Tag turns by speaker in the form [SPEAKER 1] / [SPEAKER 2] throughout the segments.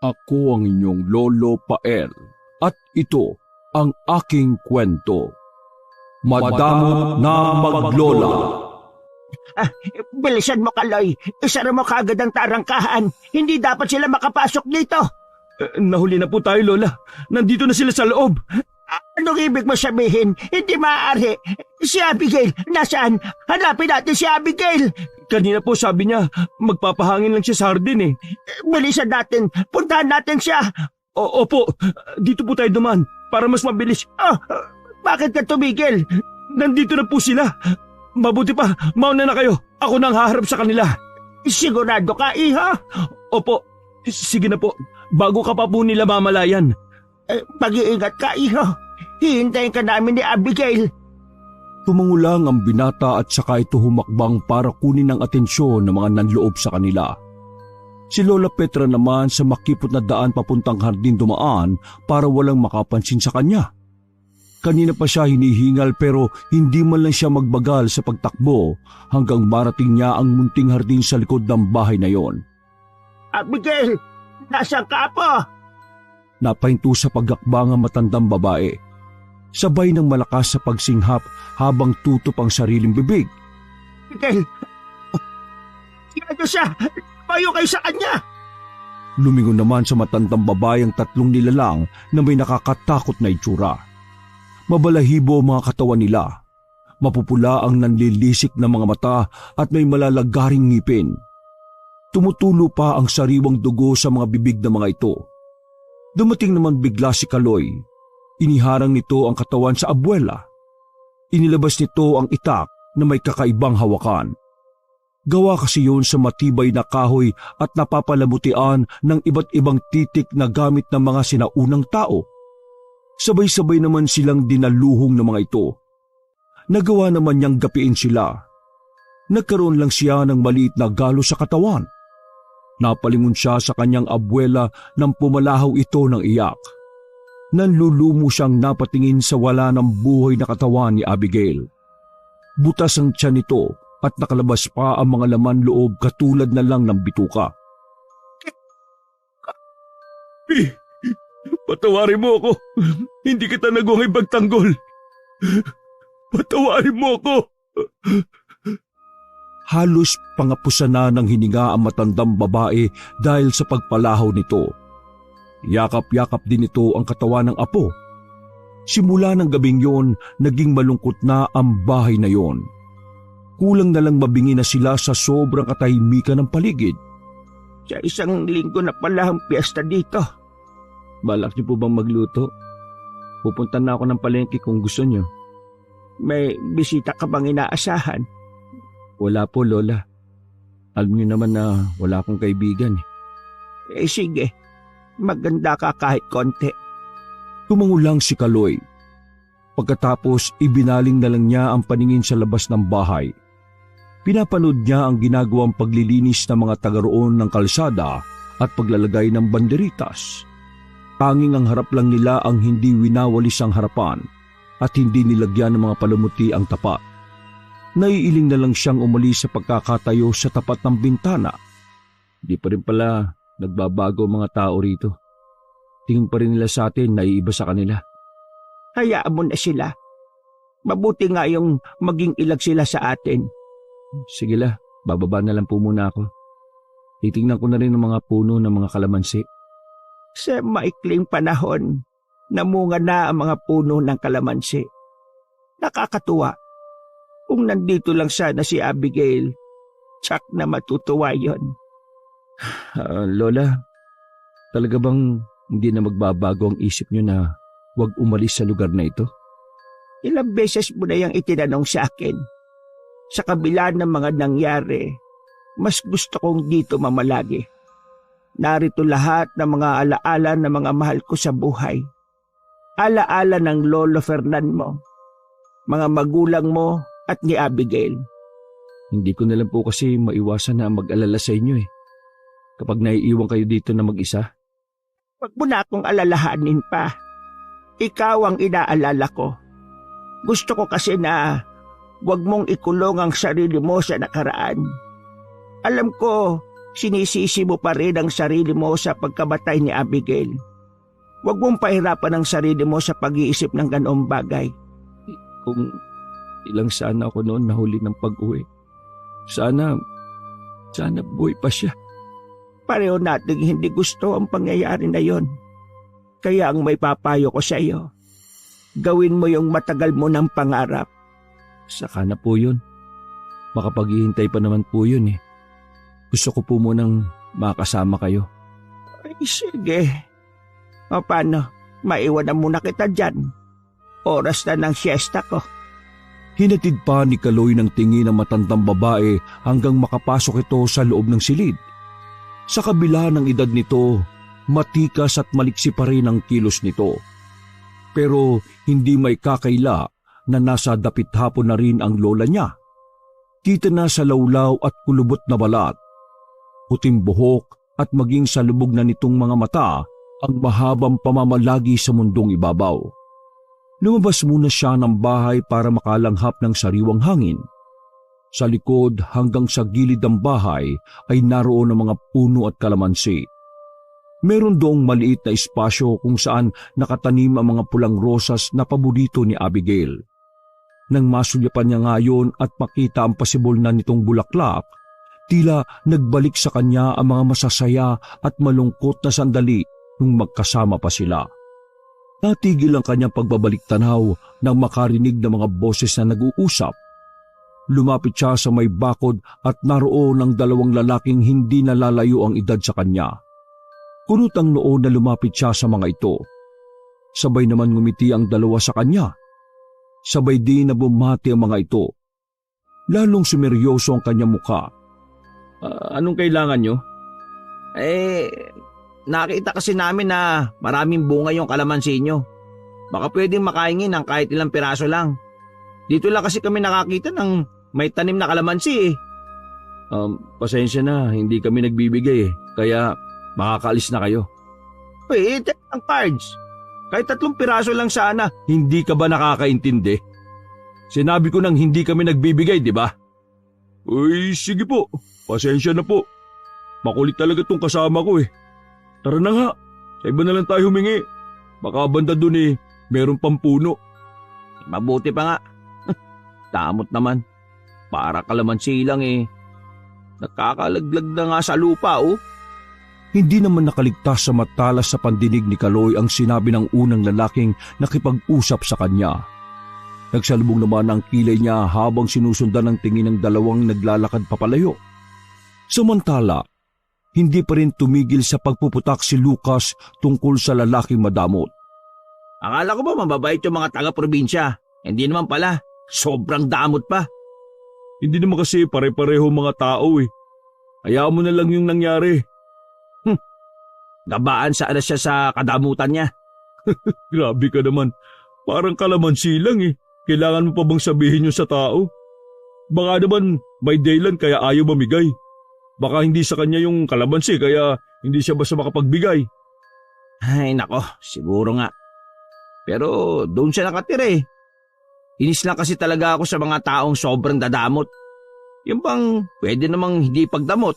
[SPEAKER 1] Ako ang inyong Lolo Pael at ito ang aking kwento. Madamo na maglola.
[SPEAKER 2] Bilisan mo, Kaloy. Isara mo kagad ang tarangkahan. Hindi dapat sila makapasok dito.
[SPEAKER 3] Nahuli na po tayo, Lola. Nandito na sila sa loob.
[SPEAKER 2] Anong ibig mo sabihin? Hindi maaari. Si Abigail, nasaan? Hanapin natin si Abigail.
[SPEAKER 3] Kanina po sabi niya, magpapahangin lang siya sa hardin eh.
[SPEAKER 2] Bilisan natin. Puntahan natin siya.
[SPEAKER 3] Opo, dito po tayo duman para mas mabilis.
[SPEAKER 2] Bakit ka tumigil?
[SPEAKER 3] Nandito na po sila. Mabuti pa, mauna na kayo. Ako nang haharap sa kanila.
[SPEAKER 2] Sigurado ka, iha?
[SPEAKER 3] Opo, sige na po. Bago ka pa po nila mamalayan.
[SPEAKER 2] Mag-iingat ka, iha. Hihintayin ka namin ni Abigail.
[SPEAKER 1] Tumangulang ang binata at saka ito humakbang para kunin ang atensyon ng mga nanloob sa kanila. Si Lola Petra naman sa makipot na daan papuntang hardin dumaan para walang makapansin sa kanya. Kanina pa siya hinihingal pero hindi man lang siya magbagal sa pagtakbo hanggang marating niya ang munting hardin sa likod ng bahay na yon.
[SPEAKER 2] Abigail, nasaan ka po?
[SPEAKER 1] Napahinto sa pagakbang ang matandang babae. Sabay ng malakas sa pagsinghap habang tutup ang sariling bibig.
[SPEAKER 2] Abigail, siya, payo kayo sa kanya.
[SPEAKER 1] Lumingon naman sa matandang babae ang tatlong nilalang na may nakakatakot na itsura. Mabalahibo ang mga katawan nila. Mapupula ang nanlilisik na mga mata at may malalagaring ngipin. Tumutulo pa ang sariwang dugo sa mga bibig ng mga ito. Dumating naman bigla si Kaloy. Iniharang nito ang katawan sa abuela. Inilabas nito ang itak na may kakaibang hawakan. Gawa kasi yun sa matibay na kahoy at napapalamutian ng iba't ibang titik na gamit ng mga sinaunang tao. Sabay-sabay naman silang dinaluhong ng mga ito. Nagawa naman niyang gapiin sila. Nagkaroon lang siya ng maliit na galo sa katawan. Napalingon siya sa kanyang abuela nang pumalahaw ito ng iyak. Nanlulumo siyang napatingin sa wala ng buhay na katawan ni Abigail. Butas ang tiyan nito at nakalabas pa ang mga laman loob katulad na lang ng bituka.
[SPEAKER 3] Patawarin mo ako. Hindi kita nagawang ipagtanggol. Patawarin mo ako.
[SPEAKER 1] Halos pangapusan na ng hininga ang matandang babae dahil sa pagpalahaw nito. Yakap-yakap din ito ang katawan ng apo. Simula ng gabing yon, naging malungkot na ang bahay na yon. Kulang na lang mabingi na sila sa sobrang katahimikan ng paligid.
[SPEAKER 2] Sa isang linggo na pala ang piyesta dito.
[SPEAKER 3] Balak niyo po bang magluto? Pupunta na ako ng palengke kung gusto niyo.
[SPEAKER 2] May bisita ka bang inaasahan?
[SPEAKER 3] Wala po, Lola. Alam niyo naman na wala akong kaibigan.
[SPEAKER 2] Sige, maganda ka kahit konti.
[SPEAKER 1] Tumangulang si Kaloy. Pagkatapos ibinaling na lang niya ang paningin sa labas ng bahay. Pinapanood niya ang ginagawang paglilinis ng mga taga roon ng kalsada at paglalagay ng banderitas. Tanging ang harap lang nila ang hindi winawalis ang harapan at hindi nilagyan ng mga palumuti ang tapat. Naiiling na lang siyang umalis sa pagkakatayo sa tapat ng bintana.
[SPEAKER 3] Di pa rin pala nagbabago ang mga tao rito. Tingin pa rin nila sa atin na iiba sa kanila.
[SPEAKER 2] Hayaan mo na sila. Mabuti nga yung maging ilag sila sa atin.
[SPEAKER 3] Sige la, bababa na lang po muna ako. Titingnan ko na rin ang mga puno ng mga kalamansi.
[SPEAKER 2] Sa maikling panahon, namunga na ang mga puno ng kalamansi. Nakakatuwa. Kung nandito lang sana si Abigail, tsak na matutuwa yon.
[SPEAKER 3] Lola, talaga bang hindi na magbabago ang isip niyo na huwag umalis sa lugar na ito?
[SPEAKER 2] Ilang beses mo na yung itinanong sa akin. Sa kabila ng mga nangyari, mas gusto kong dito mamalagi. Narito lahat ng mga alaala ng mga mahal ko sa buhay. Alaala ng Lolo Fernan mo, mga magulang mo at ni Abigail.
[SPEAKER 3] Hindi ko na lang po kasi maiwasan na mag-alala sa inyo eh. Kapag naiiwan kayo dito na mag-isa.
[SPEAKER 2] Wag mo na akong alalahanin pa. Ikaw ang inaalala ko. Gusto ko kasi na wag mong ikulong ang sarili mo sa nakaraan. Alam ko, sinisisi mo pa rin ang sarili mo sa pagkamatay ni Abigail. Huwag mong pahirapan ang sarili mo sa pag-iisip ng ganoong bagay.
[SPEAKER 3] Kung ilang sana ako noon nahuli ng pag-uwi. Sana buhay pa siya.
[SPEAKER 2] Pareho nating hindi gusto ang pangyayari na yon. Kaya ang may papayo ko sa iyo, gawin mo yung matagal mo ng pangarap.
[SPEAKER 3] Saka na po yun. Makapaghihintay pa naman po yun eh. Gusto ko po munang makasama kayo.
[SPEAKER 2] Ay, sige. O paano? Maiwan na muna kita dyan. Oras na ng siesta ko.
[SPEAKER 1] Hinatid pa ni Kaloy ng tingin ng matandang babae hanggang makapasok ito sa loob ng silid. Sa kabila ng edad nito, matikas at maliksi pa rin ang kilos nito. Pero hindi may kakaila na nasa dapit hapon na rin ang lola niya. Kita na sa lawlaw at kulubot na balat, puting buhok at maging sa lubog na nitong mga mata ang mahabang pamamalagi sa mundong ibabaw. Lumabas muna siya ng bahay para makalanghap ng sariwang hangin. Sa likod hanggang sa gilid ng bahay ay naroon ang mga puno at kalamansi. Meron doong maliit na espasyo kung saan nakatanim ang mga pulang rosas na paborito ni Abigail. Nang masulyapan niya ngayon at makita ang pasibol na nitong bulaklak, tila nagbalik sa kanya ang mga masasaya at malungkot na sandali nung magkasama pa sila. Natigil ang kanyang pagbabalik tanaw nang makarinig ng mga boses na nag-uusap. Lumapit siya sa may bakod at naroon ang dalawang lalaking hindi nalalayo ang edad sa kanya. Kunot ang noo na lumapit siya sa mga ito. Sabay naman ngumiti ang dalawa sa kanya. Sabay din na bumati ang mga ito. Lalong sumeryoso ang kanyang mukha.
[SPEAKER 3] Anong kailangan nyo?
[SPEAKER 2] Nakita kasi namin na maraming bunga yung kalamansi nyo. Baka pwedeng makaingin ng kahit ilang piraso lang. Dito lang kasi kami nakakita ng may tanim na kalamansi eh.
[SPEAKER 3] Pasensya na, hindi kami nagbibigay eh. Kaya makakaalis na kayo.
[SPEAKER 2] Ang cards. Kahit 3 piraso lang sana.
[SPEAKER 3] Hindi ka ba nakakaintindi? Sinabi ko nang hindi kami nagbibigay, di ba?
[SPEAKER 1] Uy, sige po. Pasensya na po. Makulit talaga tong kasama ko eh. Tara na nga, sa iba na lang tayo humingi. Baka banda dun eh, meron pang puno.
[SPEAKER 2] Mabuti pa nga. Damot naman. Para kalamansi lang eh. Nakakalaglag na nga sa lupa oh.
[SPEAKER 1] Hindi naman nakaligtas sa matalas sa pandinig ni Kaloy ang sinabi ng unang lalaking nakipag-usap sa kanya. Nagsalubong naman ang kilay niya habang sinusundan ng tingin ng dalawang naglalakad papalayo. Samantala, hindi pa rin tumigil sa pagpuputak si Lucas tungkol sa lalaking madamot.
[SPEAKER 2] Akala ko ba mababait yung mga taga-probinsya? Hindi naman pala. Sobrang damot pa.
[SPEAKER 1] Hindi naman kasi pare-pareho mga tao eh. Hayaan mo na lang yung nangyari.
[SPEAKER 2] Gabaan saan na siya sa kadamutan niya.
[SPEAKER 1] Grabe ka naman. Parang kalamansi lang eh. Kailangan mo pa bang sabihin yun sa tao? Baka naman may dahilan kaya ayaw mamigay. Baka hindi sa kanya yung kalamansi kaya hindi siya basta makapagbigay.
[SPEAKER 2] Ay nako, siguro nga. Pero doon siya nakatira eh. Inis lang kasi talaga ako sa mga taong sobrang dadamot. Yung bang pwede namang hindi pagdamot.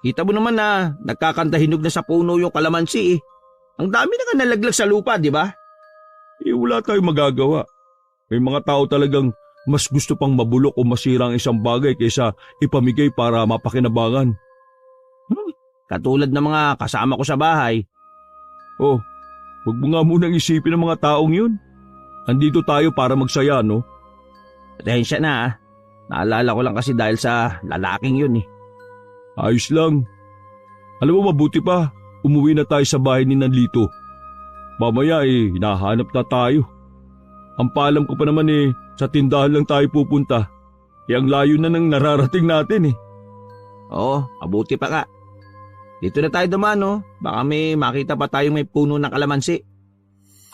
[SPEAKER 2] Kita mo naman na nagkakantahinog na sa puno yung kalamansi eh. Ang dami na nga nalaglag sa lupa, di ba?
[SPEAKER 1] Wala tayong magagawa. May mga tao talagang mas gusto pang mabulok o masira ang isang bagay kaysa ipamigay para mapakinabangan.
[SPEAKER 2] Katulad ng mga kasama ko sa bahay.
[SPEAKER 1] Oh, huwag mo nga munang isipin ng mga taong yun. Andito tayo para magsaya, no?
[SPEAKER 2] Atensya na ah. Naalala ko lang kasi dahil sa lalaking yun eh.
[SPEAKER 1] Ayos lang. Alam mo mabuti pa, umuwi na tayo sa bahay ni Nanlito. Mamaya hinahanap na tayo. Ang paalam ko pa naman sa tindahan lang tayo pupunta. Ang layo na nang nararating natin eh.
[SPEAKER 2] Oo, mabuti pa ka. Dito na tayo dumaan no, baka may makita pa tayong may puno ng kalamansi.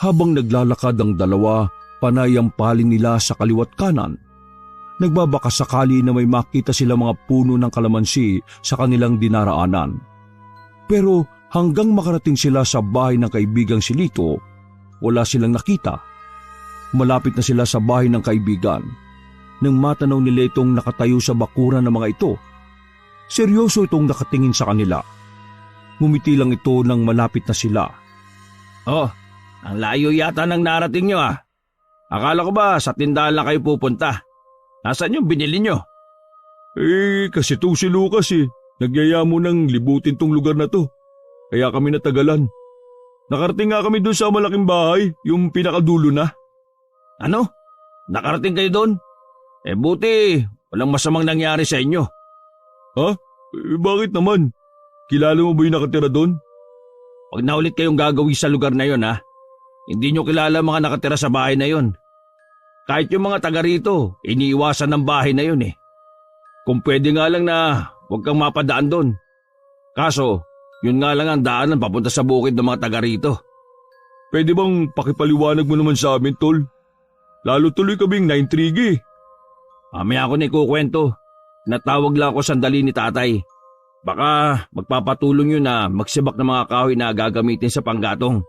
[SPEAKER 1] Habang naglalakad ang dalawa, panay ang paling nila sa kaliwat kanan. Nagbabaka sakali na may makita sila mga puno ng kalamansi sa kanilang dinaraanan. Pero hanggang makarating sila sa bahay ng kaibigang si Lito, wala silang nakita. Malapit na sila sa bahay ng kaibigan. Nang matanaw nila itong nakatayo sa bakuran ng mga ito, Seryoso itong nakatingin sa kanila. Ngumiti lang ito nang malapit na sila.
[SPEAKER 3] Oh, ang layo yata ng narating nyo ah. Akala ko ba sa tindahan lang kayo pupunta? Nasaan yung binili nyo?
[SPEAKER 1] Kasi itong si Lucas Nagyaya mo nang libutin tong lugar na to. Kaya kami natagalan. Nakarating nga kami doon sa malaking bahay, yung pinakadulo na.
[SPEAKER 3] Ano? Nakarating kayo doon? Buti, walang masamang nangyari sa inyo.
[SPEAKER 1] Ha? Bakit naman? Kilala mo ba yung nakatira doon?
[SPEAKER 3] Pag na ulit kayong gagawin sa lugar na yon ha, hindi nyo kilala mga nakatira sa bahay na yon. Kahit yung mga taga rito, iniiwasan ng bahay na yon. Kung pwede nga lang na huwag kang mapadaan doon. Kaso, yun nga lang ang daanan papunta sa bukid ng mga taga rito.
[SPEAKER 1] Pwede bang pakipaliwanag mo naman sa amin, tol? Lalo tuloy kaming naintrigi.
[SPEAKER 3] Mamaya ako na ikukwento. Natawag lang ako sandali ni tatay. Baka magpapatulong yun na magsibak ng mga kahoy na gagamitin sa panggatong.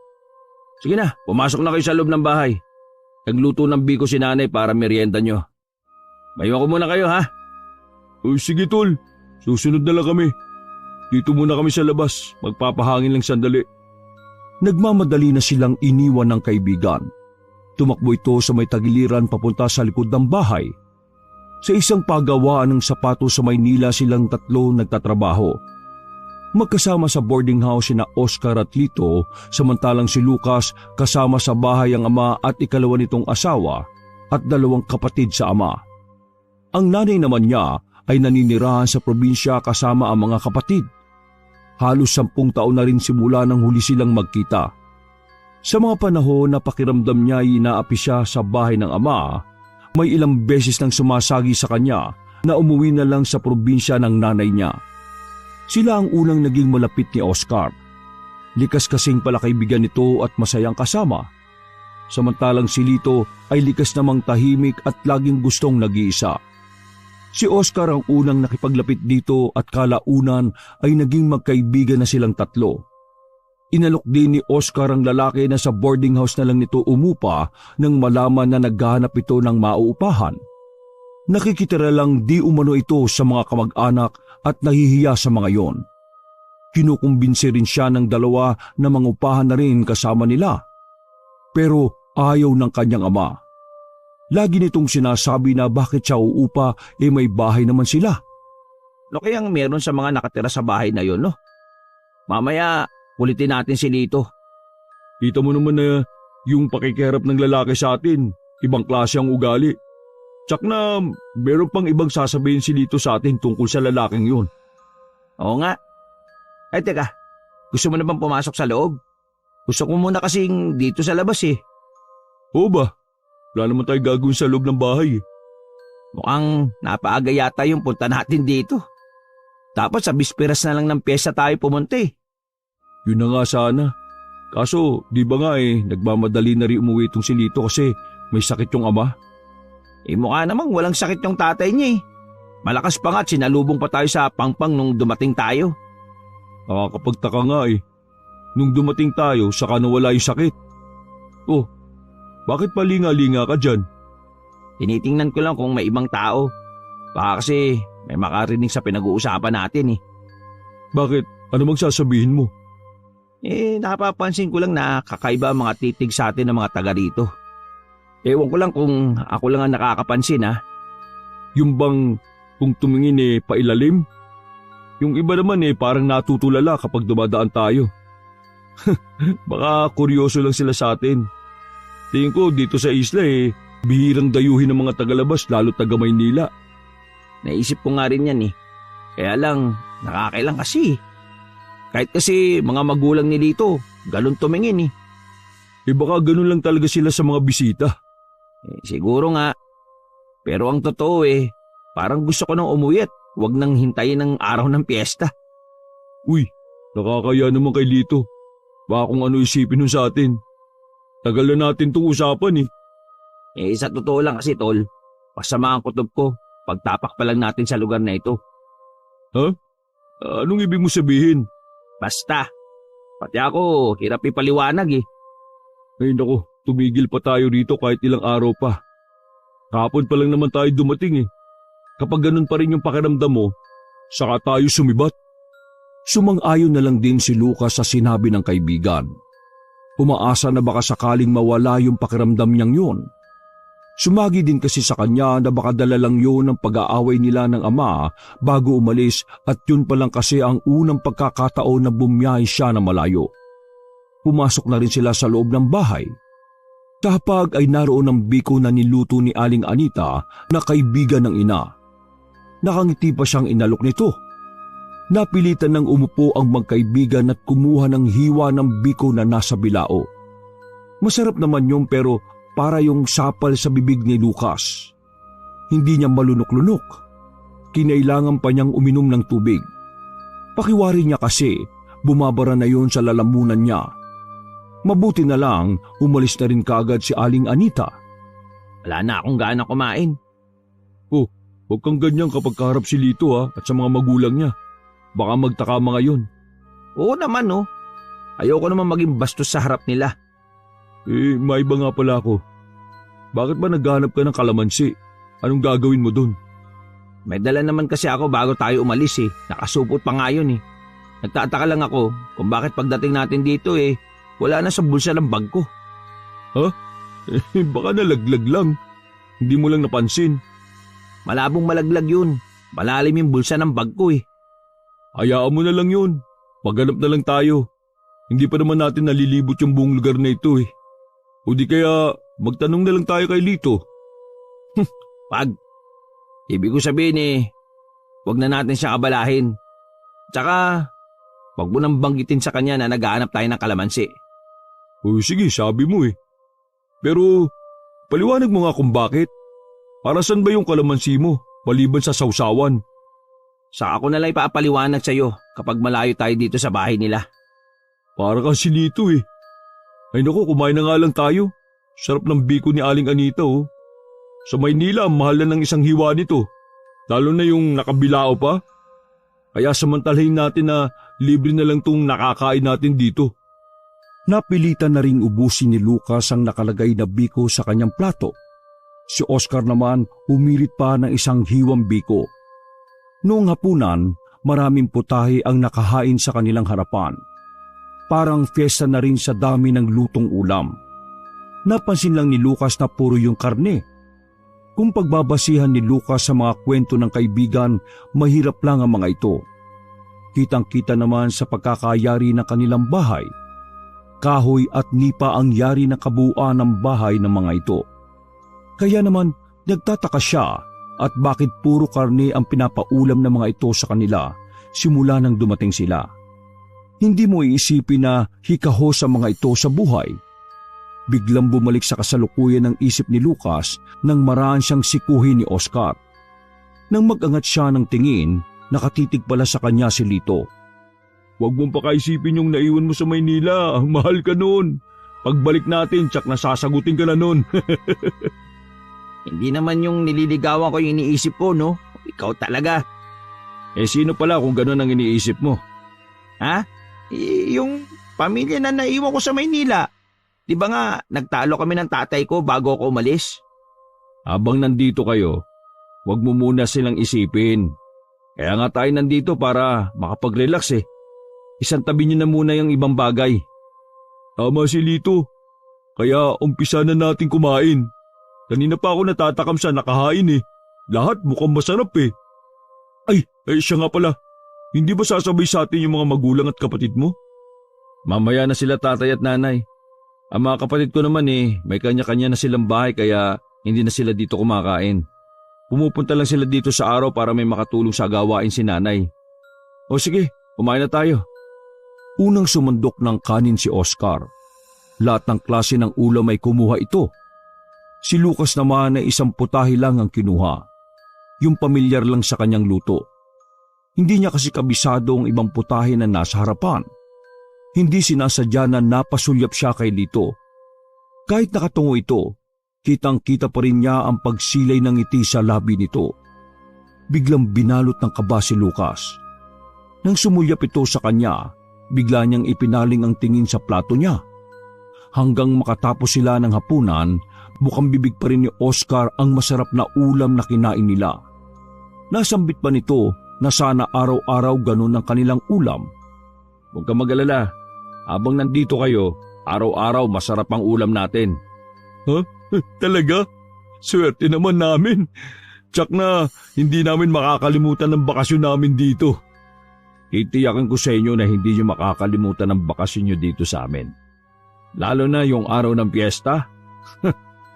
[SPEAKER 3] Sige na, pumasok na kayo sa loob ng bahay. Nagluto ng biko si nanay para merienda nyo. Mayroon ko muna kayo ha.
[SPEAKER 1] Sige tol, susunod na lang kami. Dito muna kami sa labas, magpapahangin lang sandali. Nagmamadali na silang iniwan ng kaibigan. Tumakbo ito sa may tagiliran papunta sa likod ng bahay. Sa isang pagawaan ng sapatos sa Maynila silang tatlo nagtatrabaho. Magkasama sa boarding house sina Oscar at Lito, samantalang si Lucas kasama sa bahay ang ama at ikalawa nitong asawa at dalawang kapatid sa ama. Ang nanay naman niya ay naninirahan sa probinsya kasama ang mga kapatid. Halos 10 taon na rin simula nang huli silang magkita. Sa mga panahon na pakiramdam niya ay inaapi siya sa bahay ng ama, may ilang beses nang sumasagi sa kanya na umuwi na lang sa probinsya ng nanay niya. Sila ang unang naging malapit ni Oscar. Likas kasing palakaibigan nito at masayang kasama. Samantalang si Lito ay likas namang tahimik at laging gustong nag-iisa. Si Oscar ang unang nakipaglapit dito at kalaunan ay naging magkaibigan na silang tatlo. Inalok din ni Oscar ang lalaki na sa boarding house na lang nito umupa nang malaman na naghahanap ito ng mauupahan. Nakikitira lang di umano ito sa mga kamag-anak at nahihiya sa mga yon. Kinukumbinsi rin siya ng dalawa na mangupahan na rin kasama nila. Pero ayaw ng kanyang ama. Lagi nitong sinasabi na bakit siya uupa may bahay naman sila.
[SPEAKER 3] Ano kayang meron sa mga nakatira sa bahay na yon, no? Mamaya, ulitin natin si Lito.
[SPEAKER 1] Kita mo naman na yung pakikiharap ng lalaki sa atin, ibang klase ang ugali. Tsak na meron pang ibang sasabihin si Lito sa atin tungkol sa lalaking yun.
[SPEAKER 3] Oo nga. Ay teka, gusto mo na bang pumasok sa loob? Gusto ko muna kasing dito sa labas
[SPEAKER 1] Oo ba? Wala naman tayo gagawin sa loob ng bahay
[SPEAKER 3] Mukhang napaaga yata yung punta natin dito. Dapat sa bisperas na lang ng pyesa tayo pumunta
[SPEAKER 1] Yun na nga sana. Kaso di ba nga nagmamadali na rin umuwi itong si Lito kasi may sakit yung ama.
[SPEAKER 3] Mukha namang walang sakit yung tatay niya Malakas pa nga at sinalubong pa tayo sa pangpang nung dumating tayo.
[SPEAKER 1] Nakakapagtaka nga Nung dumating tayo saka nawala yung sakit. Oh, bakit palinga-linga ka dyan?
[SPEAKER 3] Tinitingnan ko lang kung may ibang tao. Baka kasi may makarinig sa pinag-uusapan natin
[SPEAKER 1] Bakit? Ano bang sasabihin mo?
[SPEAKER 3] Napapansin ko lang na kakaiba ang mga titig sa atin ng mga taga rito. Ewan ko lang kung ako lang ang nakakapansin
[SPEAKER 1] Yung bang kung tumingin pailalim? Yung iba naman parang natutulala kapag dumadaan tayo. Baka kuryoso lang sila sa atin. Tingin ko dito sa isla bihirang dayuhin ng mga tagalabas lalo taga Maynila.
[SPEAKER 3] Naisip ko nga rin yan Kaya lang nakakailang kasi. Kahit kasi mga magulang ni Lito, galon tumingin
[SPEAKER 1] Baka ganun lang talaga sila sa mga bisita.
[SPEAKER 3] Siguro nga. Pero ang totoo parang gusto ko nang umuwi at huwag nang hintayin ng araw ng piyesta.
[SPEAKER 1] Uy, nakakaya naman kay Lito. Baka kung ano isipin nun sa atin. Tagal na natin itong usapan
[SPEAKER 3] Sa totoo lang kasi tol, pasama ang kutob ko pagtapak pa lang natin sa lugar na ito.
[SPEAKER 1] Ha? Anong ibig mo sabihin?
[SPEAKER 3] Basta, pati ako hirap ipaliwanag
[SPEAKER 1] Ay naku, tumigil pa tayo rito kahit ilang araw pa. Kahapon pa lang naman tayo dumating Kapag ganun pa rin yung pakiramdam mo, saka tayo sumibat. Sumang-ayon na lang din si Lucas sa sinabi ng kaibigan. Umaasa na baka sakaling mawala yung pakiramdam niyang yun. Sumagi din kasi sa kanya na baka dala lang yun ang pag-aaway nila ng ama bago umalis at yun pa lang kasi ang unang pagkakataon na bumiyahe siya na malayo. Pumasok na rin sila sa loob ng bahay. Kapag ay naroon ang biko na niluto ni Aling Anita na kaibigan ng ina. Nakangiti pa siyang inalok nito. Napilitan ng umupo ang magkaibigan at kumuha ng hiwa ng biko na nasa bilao. Masarap naman yun pero para yung sapal sa bibig ni Lucas. Hindi niya malunok-lunok. Kinailangan pa niyang uminom ng tubig. Pakiwari niya kasi bumabara na yun sa lalamunan niya. Mabuti na lang umalis na rin kaagad si Aling Anita.
[SPEAKER 3] Wala na akong gana kumain.
[SPEAKER 1] Oh, huwag kang ganyan kapag kaharap si Lito at sa mga magulang niya. Baka magtaka mga yun.
[SPEAKER 3] Oo naman oh. Ayoko naman maging bastos sa harap nila.
[SPEAKER 1] Maiba nga pala ako. Bakit ba naghanap ka ng kalamansi? Anong gagawin mo dun?
[SPEAKER 3] May dala naman kasi ako bago tayo umalis Nakasupot pa nga yun Nagtataka lang ako kung bakit pagdating natin dito wala na sa bulsa ng bag ko.
[SPEAKER 1] Ha? Baka nalaglag lang. Hindi mo lang napansin.
[SPEAKER 3] Malabong malaglag yun. Malalim yung bulsa ng bag ko
[SPEAKER 1] Hayaan mo na lang yun. Maghanap na lang tayo. Hindi pa naman natin nalilibot yung buong lugar na ito O di kaya magtanong na lang tayo kay Lito.
[SPEAKER 3] Pag, ibig ko sabihin wag na natin siya kabalahin. Tsaka, wag mo nang banggitin sa kanya na naghahanap tayo ng kalamansi.
[SPEAKER 1] Sige, sabi mo Pero, paliwanag mo nga kung bakit. Para saan ba yung kalamansi mo, maliban sa sausawan?
[SPEAKER 3] Saka ako na lang ipapaliwanag sa iyo kapag malayo tayo dito sa bahay nila.
[SPEAKER 1] Para kang si Lito Ay naku, kumain na nga lang tayo. Sarap ng biko ni Aling Anita Sa Maynila, mahal na ng isang hiwa nito. Lalo na yung nakabilao pa. Kaya samantalahin natin na libre na lang tong nakakain natin dito. Napilitan na ring ubusin ni Lucas ang nakalagay na biko sa kanyang plato. Si Oscar naman umirit pa ng isang hiwang biko. Noong hapunan, maraming putahe ang nakahain sa kanilang harapan. Parang fiesta na rin sa dami ng lutong ulam. Napansin lang ni Lucas na puro yung karne. Kung pagbabasihan ni Lucas sa mga kwento ng kaibigan, mahirap lang ang mga ito. Kitang-kita naman sa pagkakayari ng kanilang bahay. Kahoy at nipa ang yari na kabuuan ng bahay ng mga ito. Kaya naman nagtataka siya at bakit puro karne ang pinapaulam ng mga ito sa kanila simula nang dumating sila. Hindi mo iisipin na hikaho sa mga ito sa buhay. Biglang bumalik sa kasalukuyan ng isip ni Lucas nang maraan siyang sikuhin ni Oscar. Nang mag-angat siya ng tingin, nakatitig pala sa kanya si Lito. Huwag mong pakaisipin yung naiwan mo sa Maynila, mahal ka noon. Pagbalik natin, tsak na sasagutin ka na noon.
[SPEAKER 3] Hindi naman yung nililigawan ko yung iniisip ko, no? Ikaw talaga.
[SPEAKER 1] Sino pala kung gano'n ang iniisip mo?
[SPEAKER 3] Ha? Yung pamilya na naiwan ko sa Maynila. Di ba nga, nagtalo kami ng tatay ko bago ako umalis?
[SPEAKER 1] Habang nandito kayo, huwag mo muna silang isipin. Kaya nga tayo nandito para makapag-relax Isang tabi niyo na muna yung ibang bagay. Tama si Lito. Kaya umpisa na natin kumain. Kanina pa ako natatakam sa nakahain Lahat mukhang masarap Ay, siya nga pala. Hindi ba sasabay sa atin yung mga magulang at kapatid mo? Mamaya na sila tatay at nanay. Ang mga kapatid ko naman may kanya-kanya na silang bahay kaya hindi na sila dito kumakain. Pumupunta lang sila dito sa araw para may makatulong sa gawain si nanay. O sige, kumain na tayo. Unang sumundok ng kanin si Oscar. Lahat ng klase ng ulam ay kumuha ito. Si Lucas naman ay isang putahe lang ang kinuha. Yung pamilyar lang sa kanyang luto. Hindi niya kasi kabisado ang ibang putahe na nasa harapan. Hindi sinasadya na napasulyap siya kay Lito. Kahit nakatungo ito, kitang-kita pa rin niya ang pagsilay ng ngiti sa labi nito. Biglang binalot ng kaba si Lucas. Nang sumulyap ito sa kanya, bigla niyang ipinaling ang tingin sa plato niya. Hanggang makatapos sila ng hapunan, mukhang bibig pa rin ni Oscar ang masarap na ulam na kinain nila. Nasambit pa nito na sana araw-araw ganun ang kanilang ulam.
[SPEAKER 3] Huwag ka mag-alala. Habang nandito kayo, araw-araw masarap ang ulam natin. Ha? Talaga? Swerte naman namin. Tsak na hindi namin makakalimutan ng bakasyon namin dito. Titiyakin ko sa inyo na hindi nyo makakalimutan ng bakasyon nyo dito sa amin. Lalo na yung araw ng piyesta.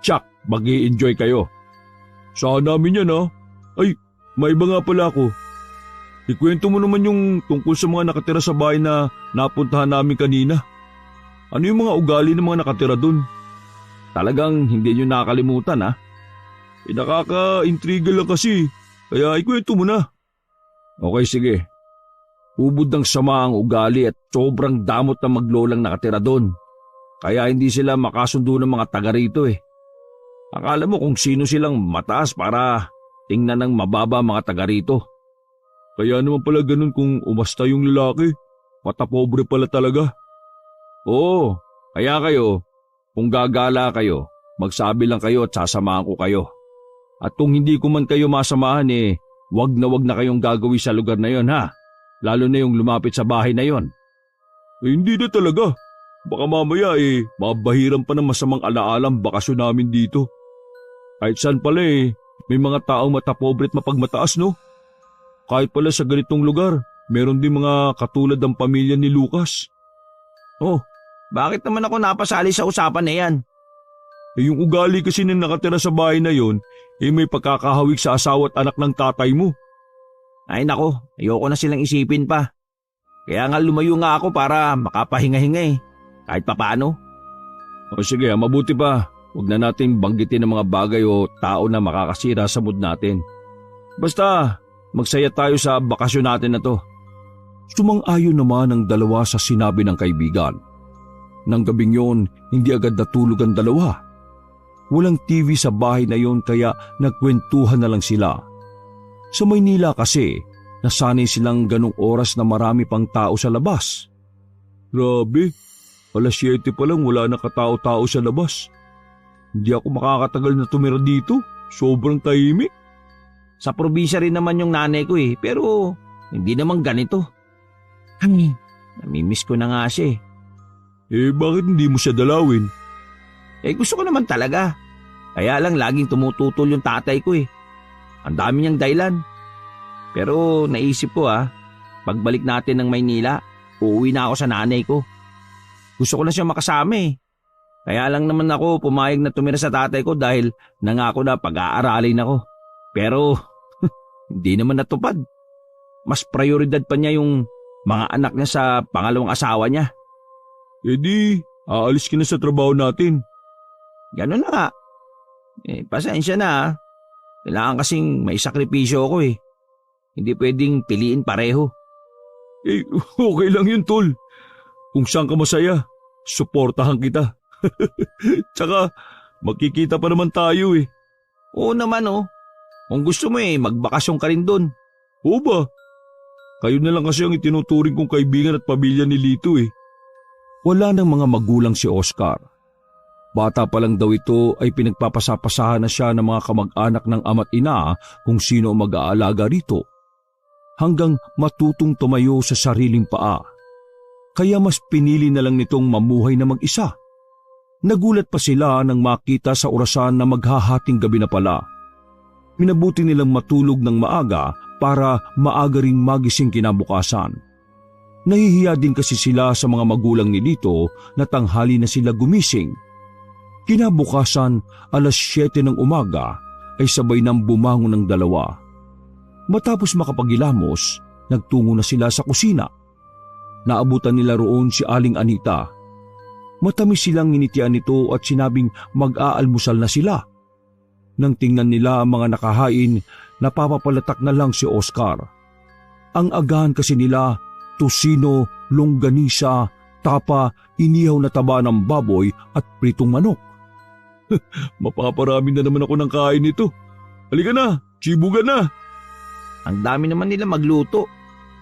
[SPEAKER 3] Tsak, mag-i-enjoy kayo. Saan namin yan ha? Ay, may iba nga pala ako. Ikwento mo naman yung tungkol sa mga nakatira sa bahay na napuntahan namin kanina. Ano yung mga ugali ng mga nakatira dun? Talagang hindi nyo nakakalimutan ha? Nakaka-intriga lang kasi, kaya ikwento mo na. Okay, sige. Ubod ng sama ang ugali at sobrang damot na maglolang nakatira doon. Kaya hindi sila makasundo ng mga taga rito eh. Akala mo kung sino silang mataas para tingnan ng mababa mga taga rito. Kaya naman pala ganun kung umasta yung lalaki. Matapobre pala talaga. Oo, kaya kayo, kung gagala kayo, magsabi lang kayo at sasamahan ko kayo. At kung hindi ko man kayo masamahan wag na kayong gagawin sa lugar na yon ha. Lalo na yung lumapit sa bahay na yon. Hindi na talaga. Baka mamaya mabahiran pa ng masamang alaalang bakasyon namin dito. Kahit saan pala may mga taong matapobre at mapagmataas no? Kahit pala sa ganitong lugar, meron din mga katulad ng pamilya ni Lucas.
[SPEAKER 2] Oh, bakit naman ako napasali sa usapan na yan?
[SPEAKER 1] Yung ugali kasi na nakatira sa bahay na yon, may pagkakahawig sa asawa at anak ng tatay mo.
[SPEAKER 2] Ay nako, ayoko na silang isipin pa. Kaya nga lumayo nga ako para makapahinga-hinga kahit papaano.
[SPEAKER 3] O sige, mabuti pa. Huwag na natin banggitin ng mga bagay o tao na makakasira sa mood natin. Basta, magsaya tayo sa bakasyon natin na to.
[SPEAKER 1] Sumang-ayon naman ang dalawa sa sinabi ng kaibigan. Nang gabing yon, hindi agad natulog ang dalawa. Walang TV sa bahay na yon kaya nagkwentuhan na lang sila. Sa Maynila kasi, nasanay silang ganong oras na marami pang tao sa labas. Grabe, 7:00 pa lang wala na katao-tao sa labas. Hindi ako makakatagal na tumira dito, sobrang tahimik.
[SPEAKER 2] Sa probinsya rin naman yung nanay ko pero hindi naman ganito. Namimiss ko na nga siya
[SPEAKER 1] bakit hindi mo siya dalawin?
[SPEAKER 2] Gusto ko naman talaga. Kaya lang laging tumututol yung tatay ko Ang dami niyang dahilan. Pero naisip ko pagbalik natin ng Maynila, uuwi na ako sa nanay ko. Gusto ko na siya makasama Kaya lang naman ako pumayag na tumira sa tatay ko dahil nangako na pag-aaralin ako. Pero hindi naman natupad. Mas prioridad pa niya yung mga anak niya sa pangalawang asawa niya.
[SPEAKER 1] Di, aalis ka na sa trabaho natin.
[SPEAKER 2] Ganun na nga. Pasensya na Kailangan kasing may sakripisyo ako Hindi pwedeng piliin pareho.
[SPEAKER 1] Okay lang yun, tol. Kung saan ka masaya, suportahan kita. Tsaka, magkikita pa naman tayo
[SPEAKER 2] Oo naman Kung gusto mo magbakasyon ka rin dun.
[SPEAKER 1] Oo ba? Kayo na lang kasi ang itinuturing kong kaibigan at pamilya ni Lito Wala nang mga magulang si Oscar. Bata pa lang daw ito ay pinagpapasapasahan na siya ng mga kamag-anak ng ama't ina kung sino ang mag-aalaga rito. Hanggang matutong tumayo sa sariling paa. Kaya mas pinili na lang nitong mamuhay na mag-isa. Nagulat pa sila nang makita sa orasan na maghahating gabi na pala. Minabuti nilang matulog ng maaga para maaga ring magising kinabukasan. Nahihiya din kasi sila sa mga magulang ni Lito na tanghali na sila gumising. Kinabukasan, 7:00 ng umaga ay sabay nang bumangon ng dalawa. Matapos makapagilamos, nagtungo na sila sa kusina. Naabutan nila roon si Aling Anita. Matamis silang nginitian nito at sinabing mag-aalmusal na sila. Nang tingnan nila ang mga nakahain, napapapalatak na lang si Oscar. Ang agahan kasi nila, tusino, longganisa, tapa, inihaw na taba ng baboy at pritong manok. Mapaparami na naman ako ng kain nito. Halika na, chibugan na.
[SPEAKER 2] Ang dami naman nila magluto.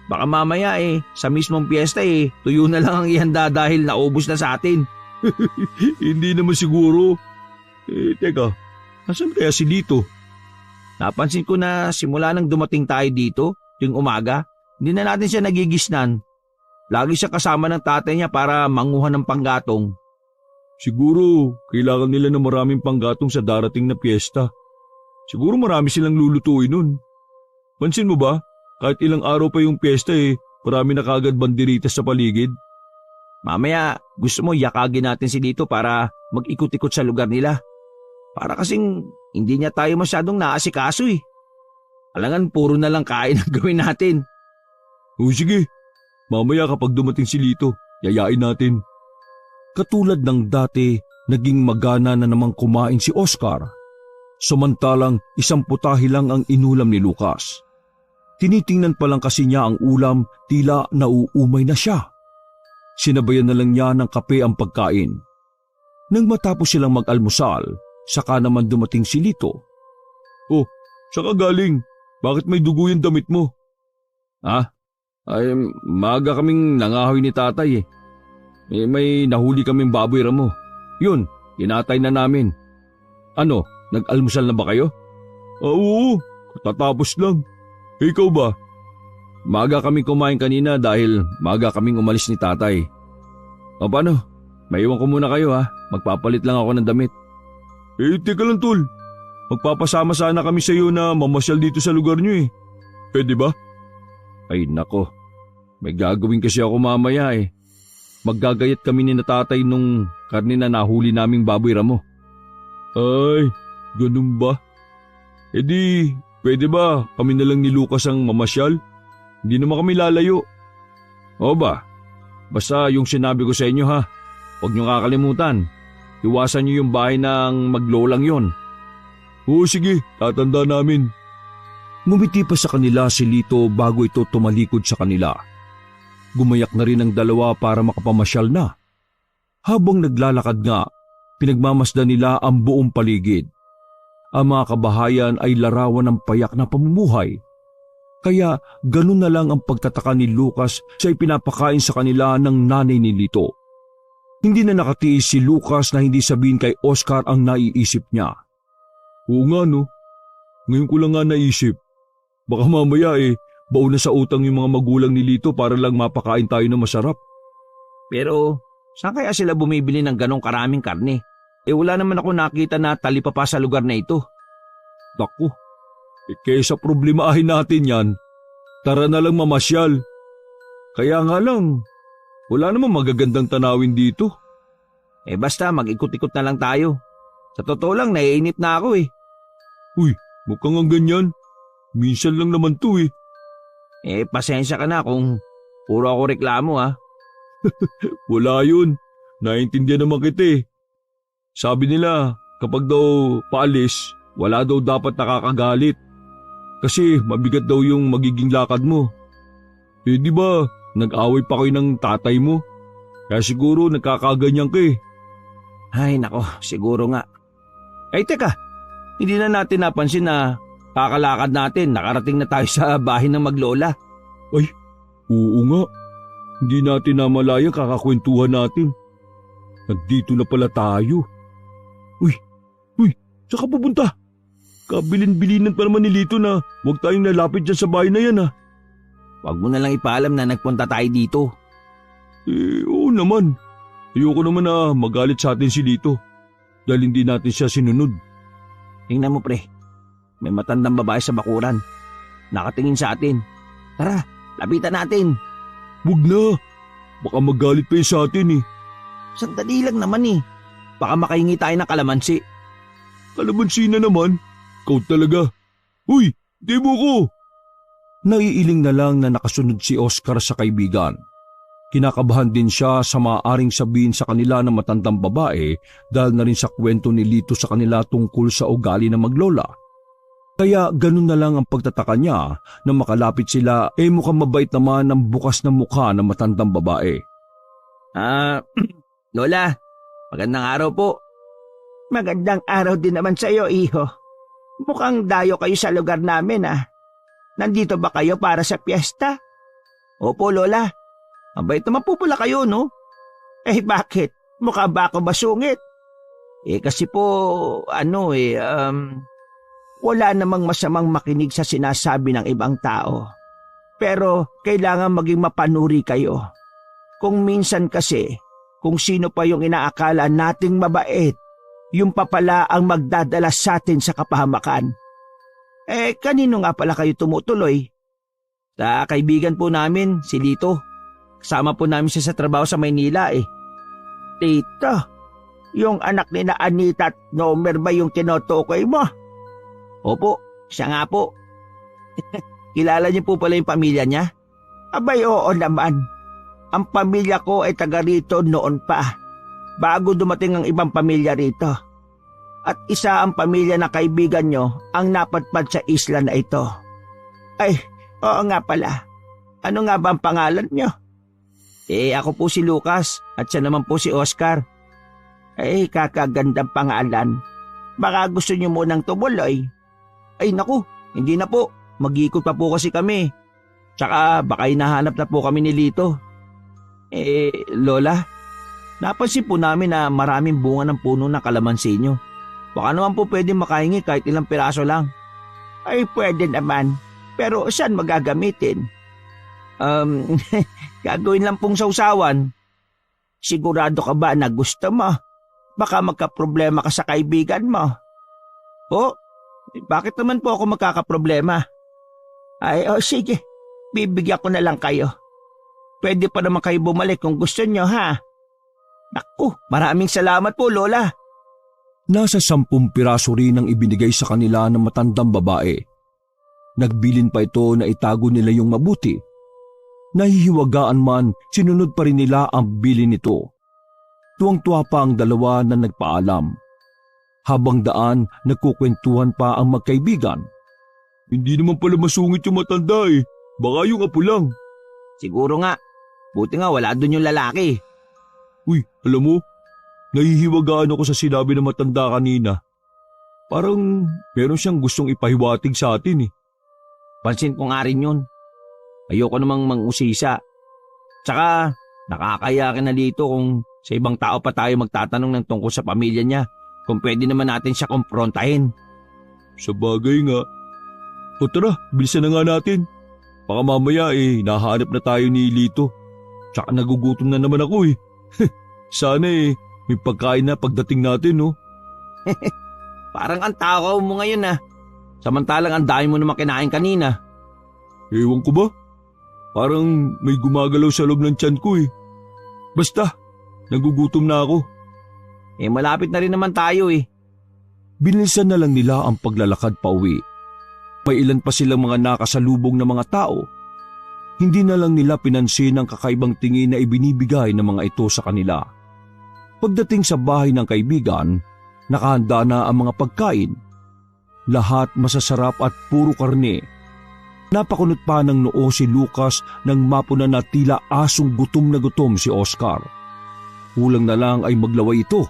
[SPEAKER 2] Baka mamaya sa mismong piyesta tuyo na lang ang ihanda dahil naubos na sa atin.
[SPEAKER 1] Hindi naman siguro. Teka, nasan kaya si Lito?
[SPEAKER 2] Napansin ko na simula nang dumating tayo dito,
[SPEAKER 3] Yung umaga, hindi na natin siya nagigisnan. Lagi siya kasama ng tatay niya para manguha ng panggatong.
[SPEAKER 1] Siguro, kailangan nila ng maraming panggatong sa darating na piyesta. Siguro marami silang lulutuin nun. Pansin mo ba, kahit ilang araw pa yung piyesta marami na kagad banderitas sa paligid.
[SPEAKER 3] Mamaya, gusto mo yakagin natin si Lito para mag-ikot-ikot sa lugar nila. Para kasing hindi niya tayo masyadong naasikaso eh. Alangan, puro na lang kain ang gawin natin.
[SPEAKER 1] O sige, mamaya kapag dumating si Lito, yayain natin. Katulad ng dati, naging magana na namang kumain si Oscar. Samantalang isang putahe lang ang inulam ni Lucas. Tinitingnan pa lang kasi niya ang ulam, tila nauumay na siya. Sinabayan na lang niya ng kape ang pagkain. Nang matapos silang mag-almusal, saka naman dumating si Lito. Oh, saka galing? Bakit may dugo yung damit mo?
[SPEAKER 3] Ay, maaga kaming nangahoy ni tatay eh. May nahuli kaming baboy ramo. Yun, inatay na namin. Ano, nag-almusal na ba kayo?
[SPEAKER 1] Oo, tatapos lang. Ikaw ba?
[SPEAKER 3] Maaga kami kumain kanina dahil maaga kaming umalis ni tatay. O paano? Maiwan ko muna kayo ha. Magpapalit lang ako ng damit.
[SPEAKER 1] Teka lang tol. Magpapasama sana kami sa iyo na mamasyal dito sa lugar niyo eh. Pwede ba?
[SPEAKER 3] Ay nako, may gagawin kasi ako mamaya eh. Maggagayat kami ni natatay nung karne na nahuli naming baboy ramo.
[SPEAKER 1] Ay, ganun ba? Di, pwede ba kami na lang ni Lucas ang mamasyal? Hindi naman kami lalayo.
[SPEAKER 3] O ba? Basta yung sinabi ko sa inyo ha. Huwag niyo kakalimutan. Iwasan niyo yung bahay ng maglolang yon.
[SPEAKER 1] Oo sige, tatanda namin. Ngumiti pa sa kanila si Lito bago ito tumalikod sa kanila. Gumayak na rin ang dalawa para makapamasyal na. Habang naglalakad nga, pinagmamasdan nila ang buong paligid. Ang mga kabahayan ay larawan ng payak na pamumuhay. Kaya ganun na lang ang pagtataka ni Lucas sa ipinapakain sa kanila ng nanay ni Lito. Hindi na nakatiis si Lucas na hindi sabihin kay Oscar ang naiisip niya. Oo nga no, ngayon ko lang nga naisip. Baka mamaya baon na sa utang yung mga magulang ni Lito para lang mapakain tayo ng masarap.
[SPEAKER 3] Pero saan kaya sila bumibili ng ganong karaming karne? Wala naman ako nakita na talipa pa sa lugar na ito.
[SPEAKER 1] Naku, kaysa problemahin natin yan, tara na lang mamasyal. Kaya nga lang, wala namang magagandang tanawin dito.
[SPEAKER 3] Basta mag-ikot-ikot na lang tayo. Sa totoo lang, naiinip na ako eh.
[SPEAKER 1] Uy, mukhang ang ganyan. Minsan lang naman to eh.
[SPEAKER 3] Pasensya ka na kung puro ako reklamo ha.
[SPEAKER 1] Wala yun. Naintindihan naman kita eh. Sabi nila, kapag daw paalis, wala daw dapat nakakagalit. Kasi mabigat daw yung magiging lakad mo. Di ba, nag-away pa kayo ng tatay mo? Kaya siguro nagkakaganyan ka eh.
[SPEAKER 3] Ay nako, siguro nga. Teka, hindi na natin napansin na kakalakad natin, nakarating na tayo sa bahay ng maglola.
[SPEAKER 1] Ay, oo nga. Hindi natin namalaya kakakwentuhan natin. Nandito na pala tayo. Uy, saan ka pupunta? Kabilin-bilinan pa naman ni Lito na huwag tayong lalapit dyan sa bahay na yan ha.
[SPEAKER 3] Huwag mo na lang ipaalam na nagpunta tayo dito.
[SPEAKER 1] Oo naman. Ayoko naman na magalit sa atin si Lito dahil hindi natin siya sinunod.
[SPEAKER 3] Tingnan mo pre, may matandang babae sa bakuran. Nakatingin sa atin. Tara, lapitan natin.
[SPEAKER 1] Huwag na. Baka magalit pa yun sa atin eh.
[SPEAKER 3] Sandali lang naman eh. Baka makahingi tayo ng kalamansi.
[SPEAKER 1] Kalamansi na naman? Ikaw talaga. Uy, di mo ko. Naiiling na lang na nakasunod si Oscar sa kaibigan. Kinakabahan din siya sa maaaring sabihin sa kanila ng matandang babae dahil na rin sa kwento ni Lito sa kanila tungkol sa ugali ng maglola. Kaya ganun na lang ang pagtataka niya na makalapit sila mukhang mabait naman ang bukas na mukha ng matandang babae.
[SPEAKER 3] Lola, magandang araw po.
[SPEAKER 2] Magandang araw din naman sa iyo, iho. Mukhang dayo kayo sa lugar namin ah. Nandito ba kayo para sa piyesta?
[SPEAKER 3] Opo, Lola. Mabait naman po pala kayo, no?
[SPEAKER 2] Bakit? Mukha ba ako masungit?
[SPEAKER 3] Kasi po,
[SPEAKER 2] wala namang masamang makinig sa sinasabi ng ibang tao. Pero kailangan maging mapanuri kayo. Kung minsan kasi, kung sino pa yung inaakala nating mabait, yung pa pala ang magdadala sa atin sa kapahamakan. Kanino nga pala kayo tumutuloy? Sa kaibigan po namin, si Lito. Kasama po namin siya sa trabaho sa Maynila eh. Lito? Yung anak ni na Anita at Nomer ba yung tinutukoy mo? Opo, siya nga po. Kilala niyo po pala yung pamilya niya? Abay oo naman. Ang pamilya ko ay taga rito noon pa, bago dumating ang ibang pamilya rito. At isa ang pamilya na kaibigan nyo ang napadpad sa isla na ito. Ay, oo nga pala. Ano nga ba ang pangalan nyo? Ako po si Lucas at siya naman po si Oscar. Kakagandang pangalan. Baka gusto nyo munang tumuloy. Ay naku, hindi na po. Mag-ikot pa po kasi kami. Tsaka baka hinahanap na po kami ni Lito. Lola, napansin po namin na maraming bunga ng puno ng kalamansi nyo. Baka naman po pwede makahingi kahit ilang piraso lang. Ay pwede naman, pero saan magagamitin? Gagawin lang pong sausawan. Sigurado ka ba na gusto mo? Baka magkaproblema ka sa kaibigan mo. Bakit naman po ako magkakaproblema? Sige, bibigyan ko na lang kayo. Pwede pa naman kayo bumalik kung gusto nyo, ha? Naku, maraming salamat po, Lola.
[SPEAKER 1] Nasa 10 piraso rin ang ibinigay sa kanila ng matandang babae. Nagbilin pa ito na itago nila yung mabuti. Nahihiwagaan man, sinunod pa rin nila ang bilin nito. Tuwang-tuwa pa ang dalawa na nagpaalam. Habang daan, nagkukwentuhan pa ang magkaibigan. Hindi naman pala masungit yung matanda eh. Baka yung apo lang.
[SPEAKER 2] Siguro nga. Buti nga wala doon yung lalaki.
[SPEAKER 1] Uy, alam mo, nahihiwagaan ako sa sinabi ng matanda kanina. Parang meron siyang gustong ipahiwatig sa atin eh.
[SPEAKER 2] Pansin ko nga rin yun. Ayoko namang mangusisa. Tsaka nakakaya ka na dito kung sa ibang tao pa tayo magtatanong ng tungkol sa pamilya niya. Kung pwede naman natin siya kumprontahin.
[SPEAKER 1] Sa bagay nga. O tara, bilisan na nga natin. Baka mamaya nahanap na tayo ni Lito. Tsaka nagugutom na naman ako eh. Sana may pagkain na pagdating natin no.
[SPEAKER 2] Parang ang takaw mo ngayon ah. Samantalang ang dami mo naman kinain kanina.
[SPEAKER 1] Ewan ko ba? Parang may gumagalaw sa loob ng tiyan ko eh. Basta, nagugutom na ako.
[SPEAKER 2] Malapit na rin naman tayo eh.
[SPEAKER 1] Binilisan na lang nila ang paglalakad pa uwi. May ilan pa silang mga nakasalubong na mga tao. Hindi na lang nila pinansin ang kakaibang tingin na ibinibigay ng mga ito sa kanila. Pagdating sa bahay ng kaibigan, nakahanda na ang mga pagkain. Lahat masasarap at puro karne. Napakunot pa ng noo si Lucas nang mapuna na tila asong gutom na gutom si Oscar. Kulang na lang ay maglaway ito.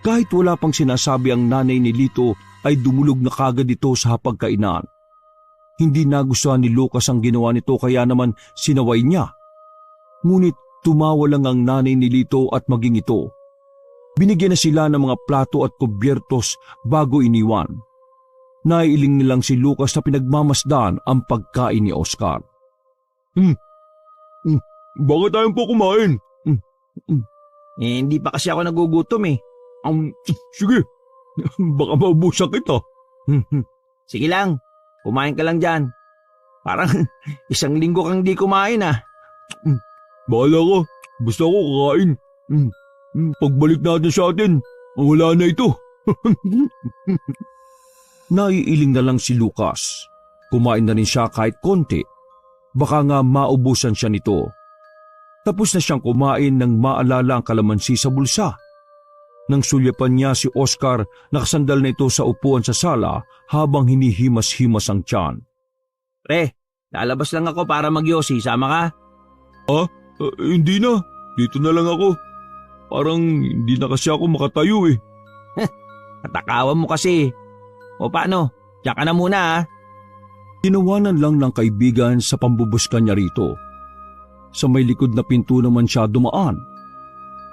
[SPEAKER 1] Kahit wala pang sinasabi ang nanay ni Lito ay dumulog na kagad ito sa hapagkainan. Hindi nagustuhan ni Lucas ang ginawa nito kaya naman sinaway niya. Ngunit tumawa lang ang nanay ni Lito at maging ito. Binigyan na sila ng mga plato at kubyertos bago iniwan. Naiiling nilang si Lucas na pinagmamasdan ang pagkain ni Oscar. Bakit tayo po kumain?
[SPEAKER 2] Hindi pa kasi ako nagugutom eh.
[SPEAKER 1] Sige, baka maubusan kita.
[SPEAKER 2] Sige lang, kumain ka lang dyan. Parang 1 linggo kang di kumain ah.
[SPEAKER 1] Bahala ka, basta ako kakain. Pagbalik natin sa atin, wala na ito. Naiiling na lang si Lucas. Kumain na rin siya kahit konti. Baka nga maubusan siya nito. Tapos na siyang kumain nang maalala ang kalamansi sa bulsa. Nang sulyapan niya si Oscar, nakasandal na ito sa upuan sa sala habang hinihimas-himas ang tiyan.
[SPEAKER 2] Pre, lalabas lang ako para magyosi. Sama ka?
[SPEAKER 1] Hindi na. Dito na lang ako. Parang hindi na kasi ako makatayo eh.
[SPEAKER 2] Katakawan mo kasi. O paano? Diyan ka na muna ah.
[SPEAKER 1] Tinawanan lang ng kaibigan sa pambubuskan niya rito. Sa may likod na pinto naman siya dumaan.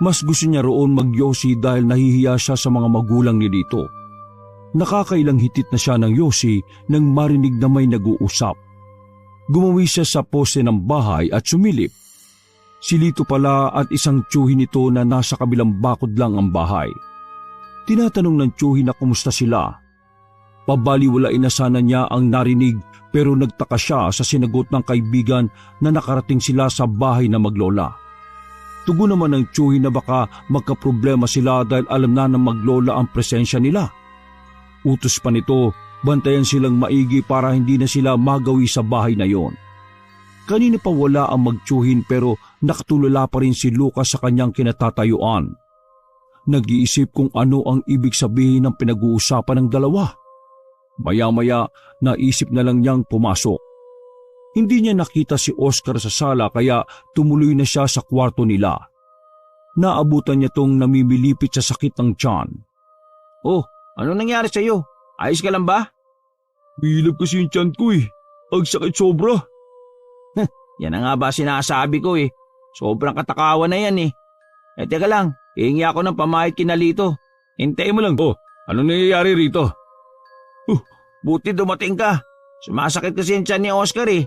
[SPEAKER 1] Mas gusto niya roon magyosi dahil nahihiya siya sa mga magulang ni Lito. Nakakailang hitit na siya ng yosi nang marinig na may nag-uusap. Gumawi siya sa poste ng bahay at sumilip. Si Lito pala at isang tiyuhin nito na nasa kabilang bakod lang ang bahay. Tinatanong ng tiyuhin na kumusta sila. Pabaliwalain na sana niya ang narinig pero nagtaka siya sa sinagot ng kaibigan na nakarating sila sa bahay na maglola. Tugon naman ng tiyuhin na baka magkaproblema sila dahil alam na ng maglola ang presensya nila. Utos pa nito, bantayan silang maigi para hindi na sila magawi sa bahay na yon. Kanina pa wala ang magtiyuhin pero nakatulala pa rin si Lucas sa kanyang kinatatayuan. Nag-iisip kung ano ang ibig sabihin ng pinag-uusapan ng dalawa. Maya-maya naisip na lang niyang pumasok. Hindi niya nakita si Oscar sa sala kaya tumuloy na siya sa kwarto nila. Naabutan niya tong namimilipit sa sakit ng tiyan.
[SPEAKER 2] Oh, ano nangyari sa iyo? Ayos ka lang ba?
[SPEAKER 1] Bilab kasi yung tiyan ko eh. Ang sakit sobra.
[SPEAKER 2] Yan na nga ba sinasabi ko eh. Sobrang katakawan na yan eh. Teka lang, hihingi ako ng pamahit kina Lito. Hintayin mo lang.
[SPEAKER 3] Oh, anong nangyayari rito?
[SPEAKER 2] Buti dumating ka. Sumasakit kasi yung tiyan ni Oscar eh.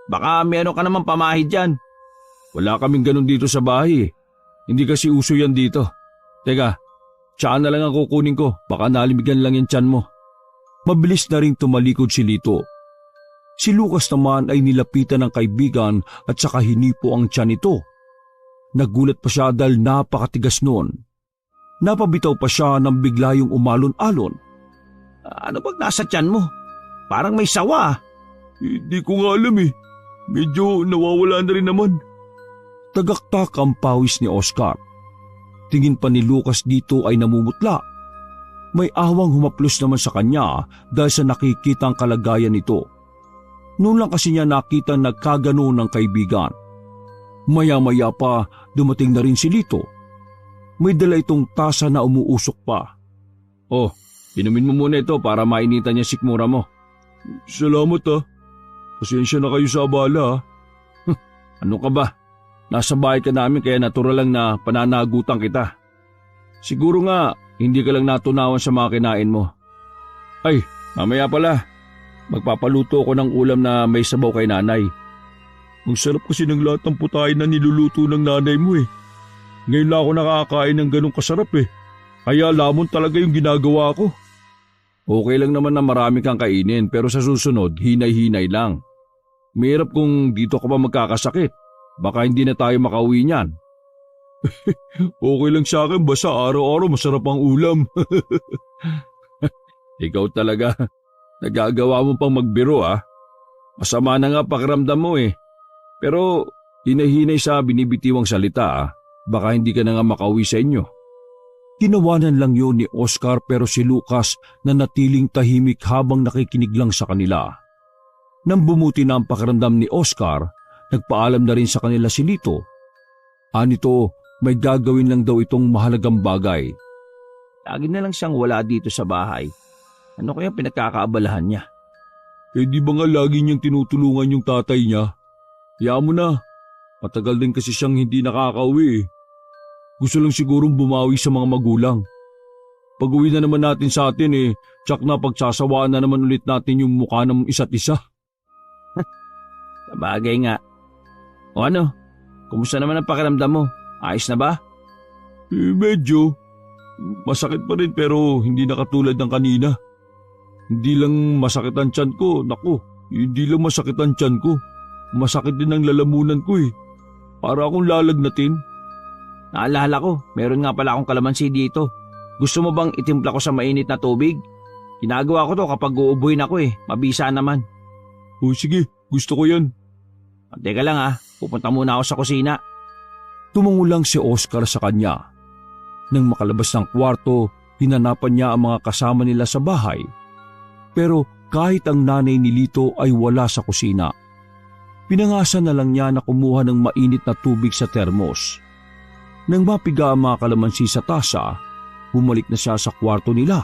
[SPEAKER 2] Baka meron ka naman pamahid dyan.
[SPEAKER 3] Wala kaming ganun dito sa bahay eh. Hindi kasi uso yan dito. Teka, tsaka na lang ang kukunin ko. Baka nalimigan lang yung tiyan mo.
[SPEAKER 1] Mabilis na ring tumalikod si Lito. Si Lucas naman ay nilapitan ng kaibigan at saka hinipo ang tiyan nito. Nagulat pa siya dahil napakatigas noon. Napabitaw pa siya nang bigla yung umalon-alon.
[SPEAKER 2] Ano bang nasa tiyan mo? Parang may sawa.
[SPEAKER 1] Hindi ko nga alam eh. Medyo nawawala na rin naman. Tagaktak ang pawis ni Oscar. Tingin pa ni Lucas dito ay namumutla. May awang humaplos naman sa kanya dahil sa nakikitang kalagayan nito. Noon lang kasi niya nakita nagkagano ng kaibigan. Maya-maya pa dumating na rin si Lito. May dala itong tasa na umuusok pa.
[SPEAKER 3] Oh, inumin mo muna ito para mainitan niya sikmura mo.
[SPEAKER 1] Salamat ah. Pasensya na kayo sa abala ah.
[SPEAKER 3] Ano ka ba? Nasa bahay ka namin kaya natural lang na pananagutan kita. Siguro nga hindi ka lang natunawan sa mga kinain mo. Ay, mamaya pala. Magpapaluto ko ng ulam na may sabaw kay nanay.
[SPEAKER 1] Ang sarap kasi ng lahat ng putahe na niluluto ng nanay mo eh. Ngayon lang ako nakakain ng ganong kasarap eh. Kaya lamon talaga yung ginagawa ko.
[SPEAKER 3] Okay lang naman na marami kang kainin pero sa susunod, hinay-hinay lang. Mahirap kung dito ka pa magkakasakit. Baka hindi na tayo makauwi niyan.
[SPEAKER 1] Okay lang sa akin basta araw-araw masarap ang ulam.
[SPEAKER 3] Ikaw talaga. Nagagawa mo pang magbiro ah. Masama na nga pakiramdam mo eh. Pero hinay-hinay sa binibitiwang salita ah. Baka hindi ka na nga makauwi sa inyo.
[SPEAKER 1] Tinawanan lang yun ni Oscar pero si Lucas na natiling tahimik habang nakikinig lang sa kanila. Nang bumuti na ang pakiramdam ni Oscar, nagpaalam na rin sa kanila si Lito. Anito, may gagawin lang daw itong mahalagang bagay.
[SPEAKER 2] Lagi na lang siyang wala dito sa bahay. Ano kaya pinagkakaabalahan niya?
[SPEAKER 1] Di ba nga lagi niyang tinutulungan yung tatay niya? Hayaan mo na. Matagal din kasi siyang hindi nakakauwi eh. Gusto lang sigurong bumawi sa mga magulang. Pag-uwi na naman natin sa atin eh, tsak na pagsasawaan na naman ulit natin yung mukha ng isa't isa.
[SPEAKER 2] Sabagay nga. O ano? Kumusta naman ang pakiramdam mo? Ayos na ba?
[SPEAKER 1] Medyo. Masakit pa rin pero hindi na katulad ng kanina. Hindi lang masakit ang tiyan ko, naku, hindi lang masakit ang tiyan ko. Masakit din ang lalamunan ko eh. Para akong lalagnatin.
[SPEAKER 2] Naalala ko, meron nga pala akong kalamansi dito. Gusto mo bang itimpla ko sa mainit na tubig? Ginagawa ko to kapag uubuhin ako eh, mabisa naman.
[SPEAKER 1] O sige, gusto ko yan.
[SPEAKER 2] Teka lang ah, pupunta muna ako sa kusina.
[SPEAKER 1] Tumungo lang si Oscar sa kanya. Nang makalabas ng kwarto, hinanapan niya ang mga kasama nila sa bahay. Pero kahit ang nanay ni Lito ay wala sa kusina. Pinangasan na lang niya na kumuha ng mainit na tubig sa termos. Nang mapiga ang mga kalamansi sa tasa, bumalik na siya sa kwarto nila.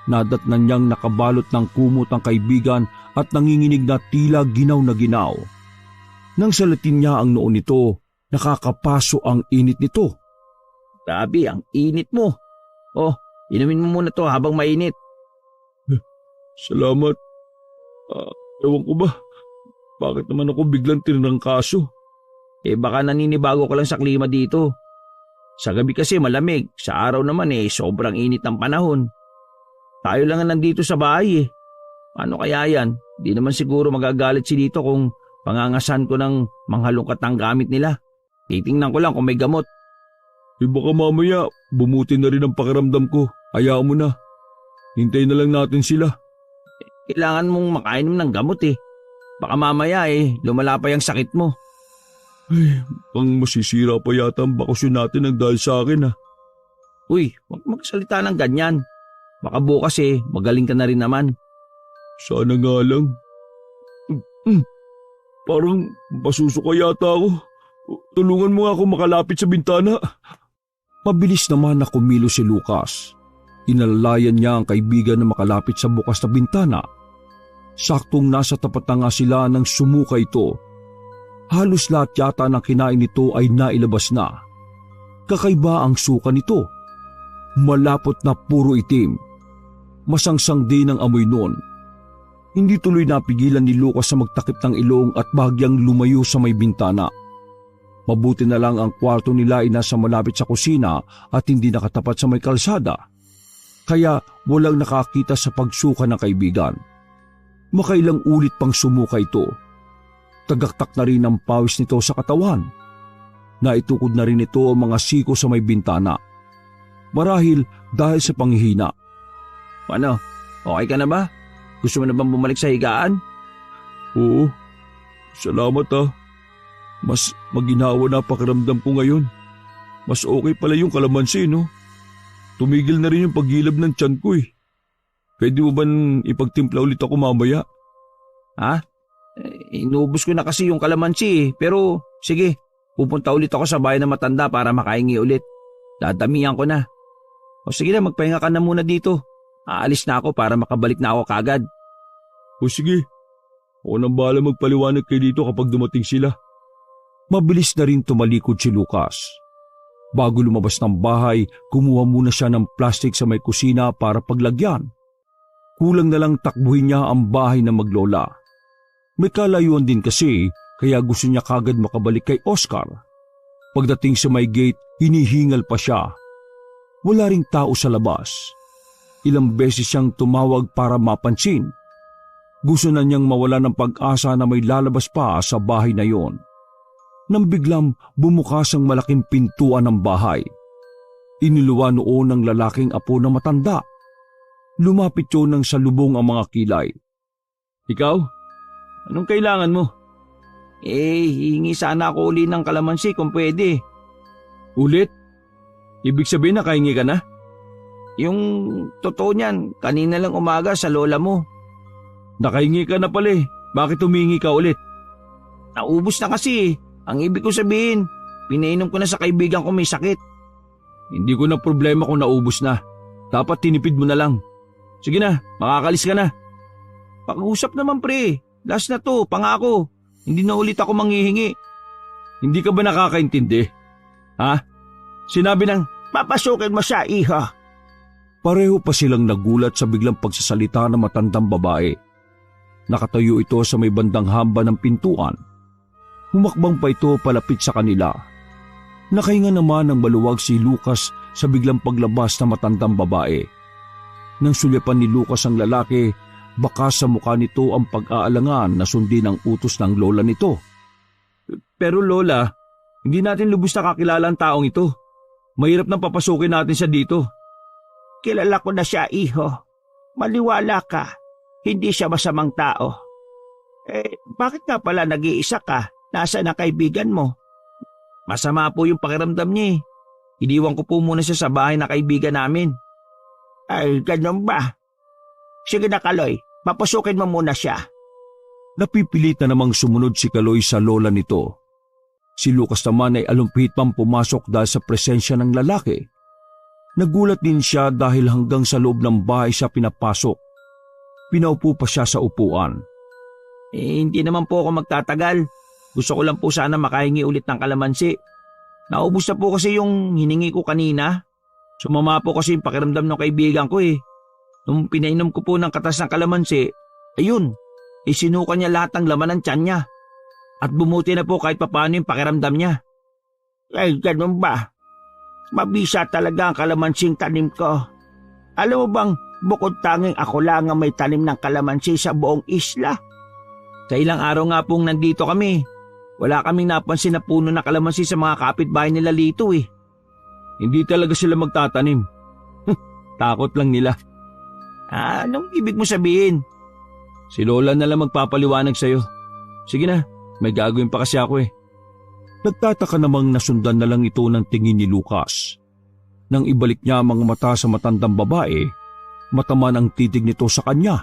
[SPEAKER 1] Nadatnan niyang nakabalot ng kumot ang kaibigan at nanginginig na tila ginaw na ginaw. Nang salatin niya ang noon nito, nakakapaso ang init nito.
[SPEAKER 2] Grabe, ang init mo. Oh, inumin mo muna to habang mainit.
[SPEAKER 1] Salamat. Ewan ko ba, Bakit naman ako biglang tinrangkaso?
[SPEAKER 3] Baka naninibago ka lang sa klima dito. Sa gabi kasi malamig, sa araw naman sobrang init ng panahon. Tayo lang ang nandito sa bahay. Ano kaya yan? Di naman siguro magagalit si dito kung pangangasan ko ng manghalongkat ng gamit nila. Titingnan ko lang kung may gamot.
[SPEAKER 1] Baka mamaya bumuti na rin ang pakiramdam ko. Hayaan mo na. Hintayin na lang natin sila.
[SPEAKER 3] Kailangan mong makainom ng gamot Baka mamaya lumala pa yung sakit mo.
[SPEAKER 1] Pang masisira pa yata ang bakasyon natin ng dahil sa akin
[SPEAKER 3] Uy, huwag magsalita ng ganyan. Baka bukas magaling ka na rin naman.
[SPEAKER 1] Sana nga lang. Parang pasusuka yata ako. Tulungan mo nga ako makalapit sa bintana. Mabilis naman na kumilos si Lucas. Inalalayan niya ang kaibigan na makalapit sa bukas na bintana. Saktong nasa tapat na nga sila nang sumuka ito. Halos lahat yata ng kinain nito ay nailabas na. Kakaiba ang suka nito. Malapot na puro itim. Masangsang din ang amoy noon. Hindi tuloy napigilan ni Lucas sa magtakip ng ilong at bahagyang lumayo sa may bintana. Mabuti na lang ang kwarto nila ay nasa malapit sa kusina at hindi nakatapat sa may kalsada. Kaya walang nakakita sa pagsuka ng kaibigan. Makailang ulit pang sumuka ito. Tagaktak na rin ang pawis nito sa katawan. Naitukod na rin ito ang mga siko sa may bintana. Marahil dahil sa panghihina.
[SPEAKER 3] Ano? Okay ka na ba? Gusto mo na bang bumalik sa higaan?
[SPEAKER 1] Oo. Salamat Mas maginawa na pakiramdam ko ngayon. Mas okay pala yung kalamansi, no? Tumigil na rin yung paghilab ng tiyan ko Pwede mo ba ipagtimpla ulit ako mamaya?
[SPEAKER 3] Ha? Inubos ko na kasi yung kalamansi pero sige, pupunta ulit ako sa bayan ng matanda para makahingi ulit. Dadamihan ko na. O sige na, magpahinga ka na muna dito. Aalis na ako para makabalik na ako kagad.
[SPEAKER 1] O sige, ako nang bahala magpaliwanag kayo dito kapag dumating sila. Mabilis na rin tumalikod si Lucas. Bago lumabas ng bahay, kumuha muna siya ng plastic sa may kusina para paglagyan. Kulang na lang takbuhin niya ang bahay ng maglola. May kalayuan din kasi, kaya gusto niya kagad makabalik kay Oscar. Pagdating sa may gate, hinihingal pa siya. Wala ring tao sa labas. Ilang beses siyang tumawag para mapansin. Gusto na niyang mawala ng pag-asa na may lalabas pa sa bahay na yon. Nang biglang bumukas ang malaking pintuan ng bahay. Iniluwa noon ng lalaking apo na matanda. Lumapit yun ng salubong ang mga kilay.
[SPEAKER 3] Ikaw? Anong kailangan mo? Hihingi sana ako uli ng kalamansi kung pwede.
[SPEAKER 1] Ulit? Ibig sabihin nakahingi ka na?
[SPEAKER 3] Yung totoo niyan, kanina lang umaga sa lola mo.
[SPEAKER 1] Nakahingi ka na pala Bakit humingi ka ulit?
[SPEAKER 3] Naubos na kasi Ang ibig ko sabihin, pinainom ko na sa kaibigan ko may sakit.
[SPEAKER 1] Hindi ko na problema kung naubos na. Dapat tinipid mo na lang. Sige na, makakalis ka na.
[SPEAKER 3] Pag-usap naman pre, last na to, pangako. Hindi na ulit ako manghihingi.
[SPEAKER 1] Hindi ka ba nakakaintindi? Ha? Sinabi ng,
[SPEAKER 2] Papasukin mo siya, iha.
[SPEAKER 1] Pareho pa silang nagulat sa biglang pagsasalita ng matandang babae. Nakatayo ito sa may bandang hamba ng pintuan. Humakbang pa ito palapit sa kanila. Nakahinga naman ng maluwag si Lucas sa biglang paglabas ng matandang babae. Nang sulyapan ni Lucas ang lalaki, baka sa mukha nito ang pag-aalangan na sundin ang utos ng lola nito.
[SPEAKER 3] Pero lola, hindi natin lubos na kakilala ang taong ito. Mahirap nang papasukin natin siya dito.
[SPEAKER 2] Kilala ko na siya, iho. Maliwala ka. Hindi siya masamang tao. Bakit nga pala nag-iisa ka? Nasaan ang kaibigan mo?
[SPEAKER 3] Masama po yung pakiramdam niya. Iniwan ko po muna siya sa bahay na kaibigan namin.
[SPEAKER 2] Ay, ganun ba? Sige na, Kaloy. Papasukin mo muna siya.
[SPEAKER 1] Napipilit na namang sumunod si Kaloy sa lola nito. Si Lucas naman ay alumpit pang pumasok dahil sa presensya ng lalaki. Nagulat din siya dahil hanggang sa loob ng bahay siya pinapasok. Pinaupo pa siya sa upuan.
[SPEAKER 3] Hindi naman po ako magtatagal. Gusto ko lang po sana makahingi ulit ng kalamansi. Naubos na po kasi yung hiningi ko kanina. Sumama po kasi yung pakiramdam ng kaibigan ko. Nung pinainom ko po ng katas ng kalamansi, ayun,
[SPEAKER 2] Isinuka niya lahat ng laman ng tiyan niya. At bumuti na po kahit papaano yung pakiramdam niya. Ay, ganun ba? Mabisa talaga ang kalamansing tanim ko. Alam mo bang bukod tanging ako lang ang may tanim ng kalamansi sa buong isla? Sa ilang araw nga pong nandito kami, wala kaming napansin na puno na kalamansi sa mga kapitbahay nila Lito eh.
[SPEAKER 3] Hindi talaga sila magtatanim. Takot lang nila.
[SPEAKER 2] Anong ibig mo sabihin?
[SPEAKER 3] Si Lola na lang magpapaliwanag sa'yo. Sige na, may gagawin pa kasi ako eh.
[SPEAKER 1] Nagtataka namang nasundan na lang ito ng tingin ni Lucas. Nang ibalik niya ang mga mata sa matandang babae, mataman ang titig nito sa kanya.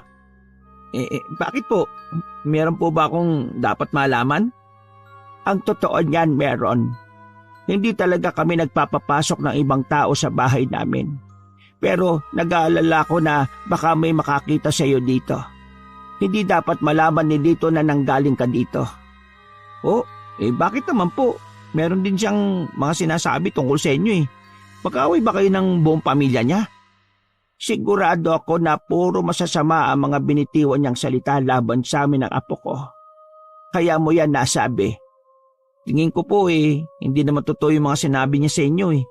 [SPEAKER 2] Bakit po? Meron po ba akong dapat malaman? Ang totoo niyan, meron. Hindi talaga kami nagpapapasok ng ibang tao sa bahay namin. Pero nag-aalala ko na baka may makakita sa iyo dito. Hindi dapat malaman ni Lito na nanggaling ka dito. Oh, bakit naman po? Meron din siyang mga sinasabi tungkol sa inyo eh. Mag-away ba kayo ng buong pamilya niya? Sigurado ako na puro masasama ang mga binitiwan niyang salita laban sa amin ng apo ko. Kaya mo yan nasabi. Tingin ko po hindi naman totoo yung mga sinabi niya sa inyo eh.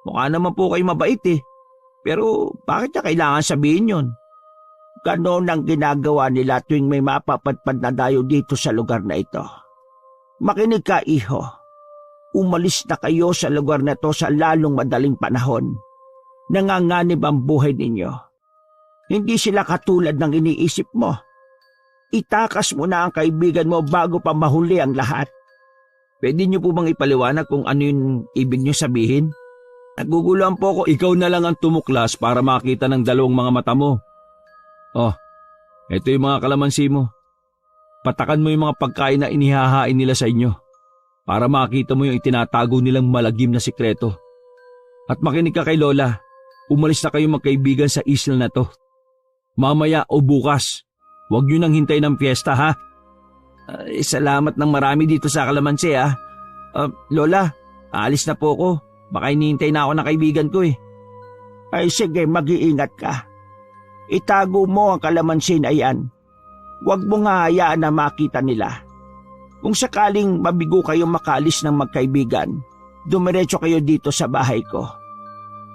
[SPEAKER 2] Mukha naman po kayo mabait eh. Pero bakit niya kailangan sabihin yun? Ganon ang ginagawa nila tuwing may mapapadpad na dayo dito sa lugar na ito. Makinig ka, iho. Umalis na kayo sa lugar na to sa lalong madaling panahon. Nanganganib ang buhay ninyo. Hindi sila katulad ng iniisip mo. Itakas mo na ang kaibigan mo bago pa mahuli ang lahat. Pwede niyo po bang ipaliwanag kung ano yung ibig niyo sabihin? Naguguluhan po ako.
[SPEAKER 3] Ikaw na lang ang tumuklas para makita ng dalawang mga mata mo. Oh, ito yung mga kalamansi mo. Patakan mo yung mga pagkain na inihahain nila sa inyo para makita mo yung itinatago nilang malagim na sikreto. At makinig ka kay Lola, umalis na kayong magkaibigan sa isla na to. Mamaya o bukas, huwag nyo nang hintay ng piyesta ha.
[SPEAKER 2] Salamat ng marami dito sa kalamansi ha. Lola, aalis na po ako. Baka hinihintay na ako ng kaibigan ko eh. Ay sige, mag-iingat ka. Itago mo ang kalamansi na yan. Huwag mo nga hayaan na makita nila. Kung sakaling mabigo kayong makalis ng magkaibigan, dumiretso kayo dito sa bahay ko.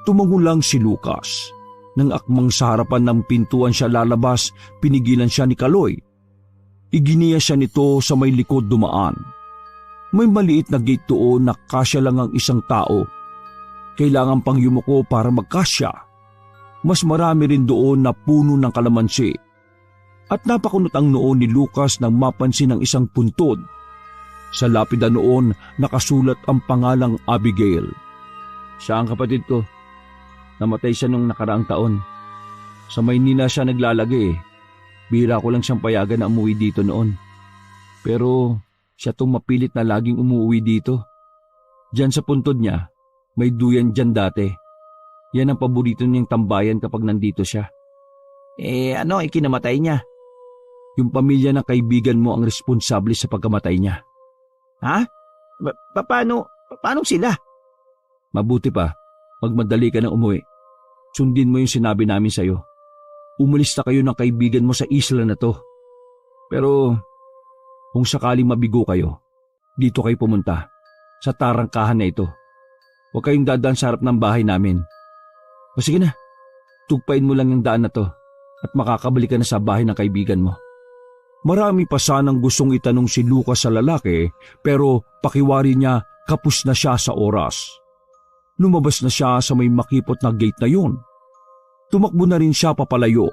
[SPEAKER 1] Tumango lang si Lucas. Nang akmang sa harapan ng pintuan siya lalabas, pinigilan siya ni Kaloy. Iginiya siya nito sa may likod dumaan. May maliit na gate doon na kasya lang ang isang tao. Kailangan pang yumuko para magkasya. Mas marami rin doon na puno ng kalamansi. At napakunot ang noon ni Lucas nang mapansin ang isang puntod. Sa lapida noon nakasulat ang pangalang Abigail.
[SPEAKER 3] Siya ang kapatid ko. Namatay siya nung nakaraang taon. Sa Maynila siya naglalagay eh. Bihira ko lang siyang payagan na umuwi dito noon. Pero siya tong mapilit na laging umuwi dito. Diyan sa puntod niya, may duyan dyan dati. Yan ang paborito niyang tambayan kapag nandito siya.
[SPEAKER 2] Ano ikinamatay niya?
[SPEAKER 1] Yung pamilya ng kaibigan mo ang responsable sa pagkamatay niya.
[SPEAKER 2] Ha? Paano sila?
[SPEAKER 1] Mabuti pa, magmadali ka na umuwi. Sundin mo yung sinabi namin sa'yo. Umalis na kayo ng kaibigan mo sa isla na to. Pero kung sakaling mabigo kayo, dito kayo pumunta, sa tarangkahan na ito. Huwag kayong dadaan sa harap ng bahay namin. O sige na, tugpain mo lang yung daan na to at makakabalik ka na sa bahay ng kaibigan mo. Marami pa sanang gustong itanong si Lucas sa lalaki pero pakiwari niya kapos na siya sa oras. Lumabas na siya sa may makipot na gate na yun. Tumakbo na rin siya papalayo.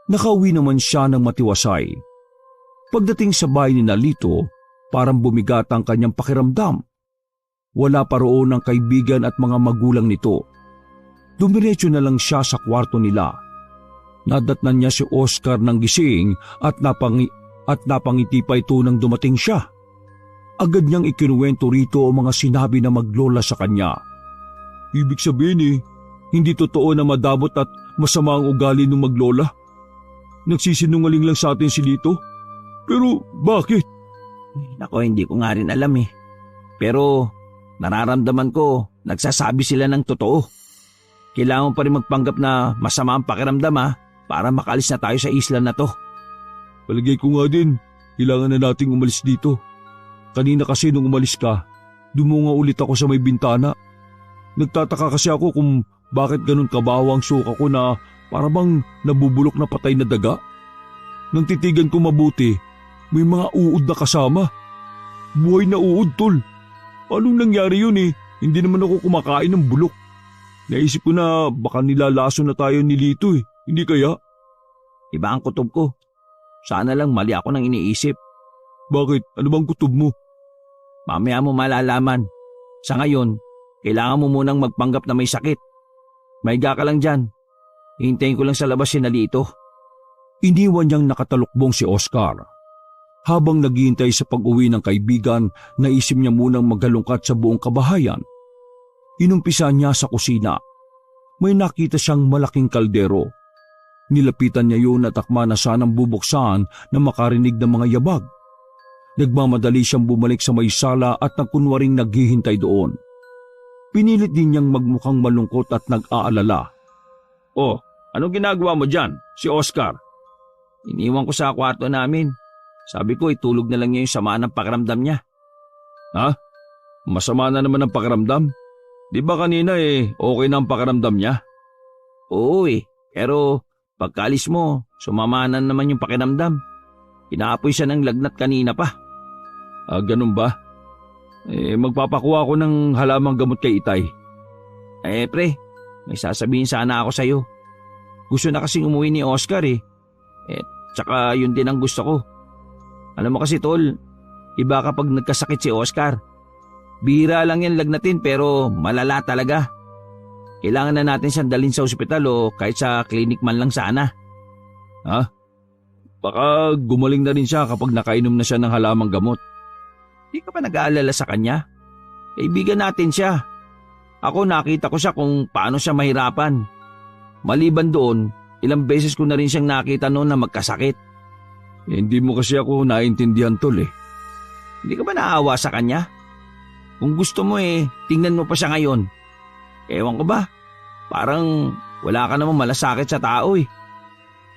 [SPEAKER 1] Nakauwi naman siya ng matiwasay. Pagdating sa bahay ni Lito, parang bumigat ang kanyang pakiramdam. Wala pa roon ang kaibigan at mga magulang nito. Dumiretso na lang siya sa kwarto nila. Nadatnan niya si Oscar ng gising at napangiti pa ito nang dumating siya. Agad niyang ikinuwento rito ang mga sinabi na maglola sa kanya. Ibig sabihin hindi totoo na madabot at masama ang ugali ng maglola. Nagsisinungaling lang sa atin si Lito. Pero bakit?
[SPEAKER 2] Nako, hindi ko nga rin alam eh. Pero nararamdaman ko nagsasabi sila ng totoo. Kailangan pa rin magpanggap na masama ang pakiramdam para makalis na tayo sa isla na to.
[SPEAKER 1] Palagay ko nga din, kailangan na nating umalis dito. Kanina kasi nung umalis ka, dumunga ulit ako sa may bintana. Nagtataka kasi ako kung bakit ganun kabawa ang suka ko na para bang nabubulok na patay na daga. Nang titigan ko mabuti, may mga uod na kasama. Buhay na uod, tol. Anong nangyari yun eh? Hindi naman ako kumakain ng bulok. Naisip ko na baka nilalaso na tayo ni Lito eh. Hindi kaya?
[SPEAKER 2] Iba ang kutob ko. Sana lang mali ako nang iniisip.
[SPEAKER 1] Bakit? Ano bang kutob mo?
[SPEAKER 2] Mamaya mo malalaman. Sa ngayon, kailangan mo munang magpanggap na may sakit. Mahiga ka lang dyan. Hihintayin ko lang sa labas si Nalito.
[SPEAKER 1] Iniwan niyang nakatalukbong si Oscar. Habang naghihintay sa pag-uwi ng kaibigan, naisip niya munang maghalungkat sa buong kabahayan. Inumpisa niya sa kusina. May nakita siyang malaking kaldero. Nilapitan niya yun at akma na sanang bubuksan na makarinig ng mga yabag. Nagmamadali siyang bumalik sa may sala at nagkunwaring naghihintay doon. Pinilit din niyang magmukhang malungkot at nag-aalala.
[SPEAKER 3] Oh, anong ginagawa mo dyan, si Oscar?
[SPEAKER 2] Iniwan ko sa kwarto namin. Sabi ko itulog na lang niya yung sama ng pakiramdam niya.
[SPEAKER 3] Ha? Masama na naman ang pakiramdam? Di ba kanina okay na ang pakiramdam niya?
[SPEAKER 2] Oo pero pagkalis mo, sumama na naman yung pakiramdam. Pinaapoy siya ng lagnat kanina pa.
[SPEAKER 3] Ganun ba? Magpapakuha ako ng halamang gamot kay Itay.
[SPEAKER 2] Pre, may sasabihin sana ako sa'yo. Gusto na kasing umuwi ni Oscar tsaka yun din ang gusto ko. Alam mo kasi tol, iba kapag nagkasakit si Oscar. Bihira lang yan lagnatin pero malala talaga. Kailangan na natin siyang dalhin sa ospital o kahit sa klinik man lang sana.
[SPEAKER 3] Ha? Baka gumaling na rin siya kapag nakainom na siya ng halamang gamot.
[SPEAKER 2] Di ka pa nag-aalala sa kanya? Kaibigan natin siya. Ako nakita ko siya kung paano siya mahirapan. Maliban doon, ilang beses ko na rin siyang nakita noon na magkasakit.
[SPEAKER 3] Hindi mo kasi ako naintindihan tol
[SPEAKER 2] Hindi ka ba naawa sa kanya? Kung gusto mo tingnan mo pa siya ngayon. Ewan ko ba, parang wala ka namang malasakit sa tao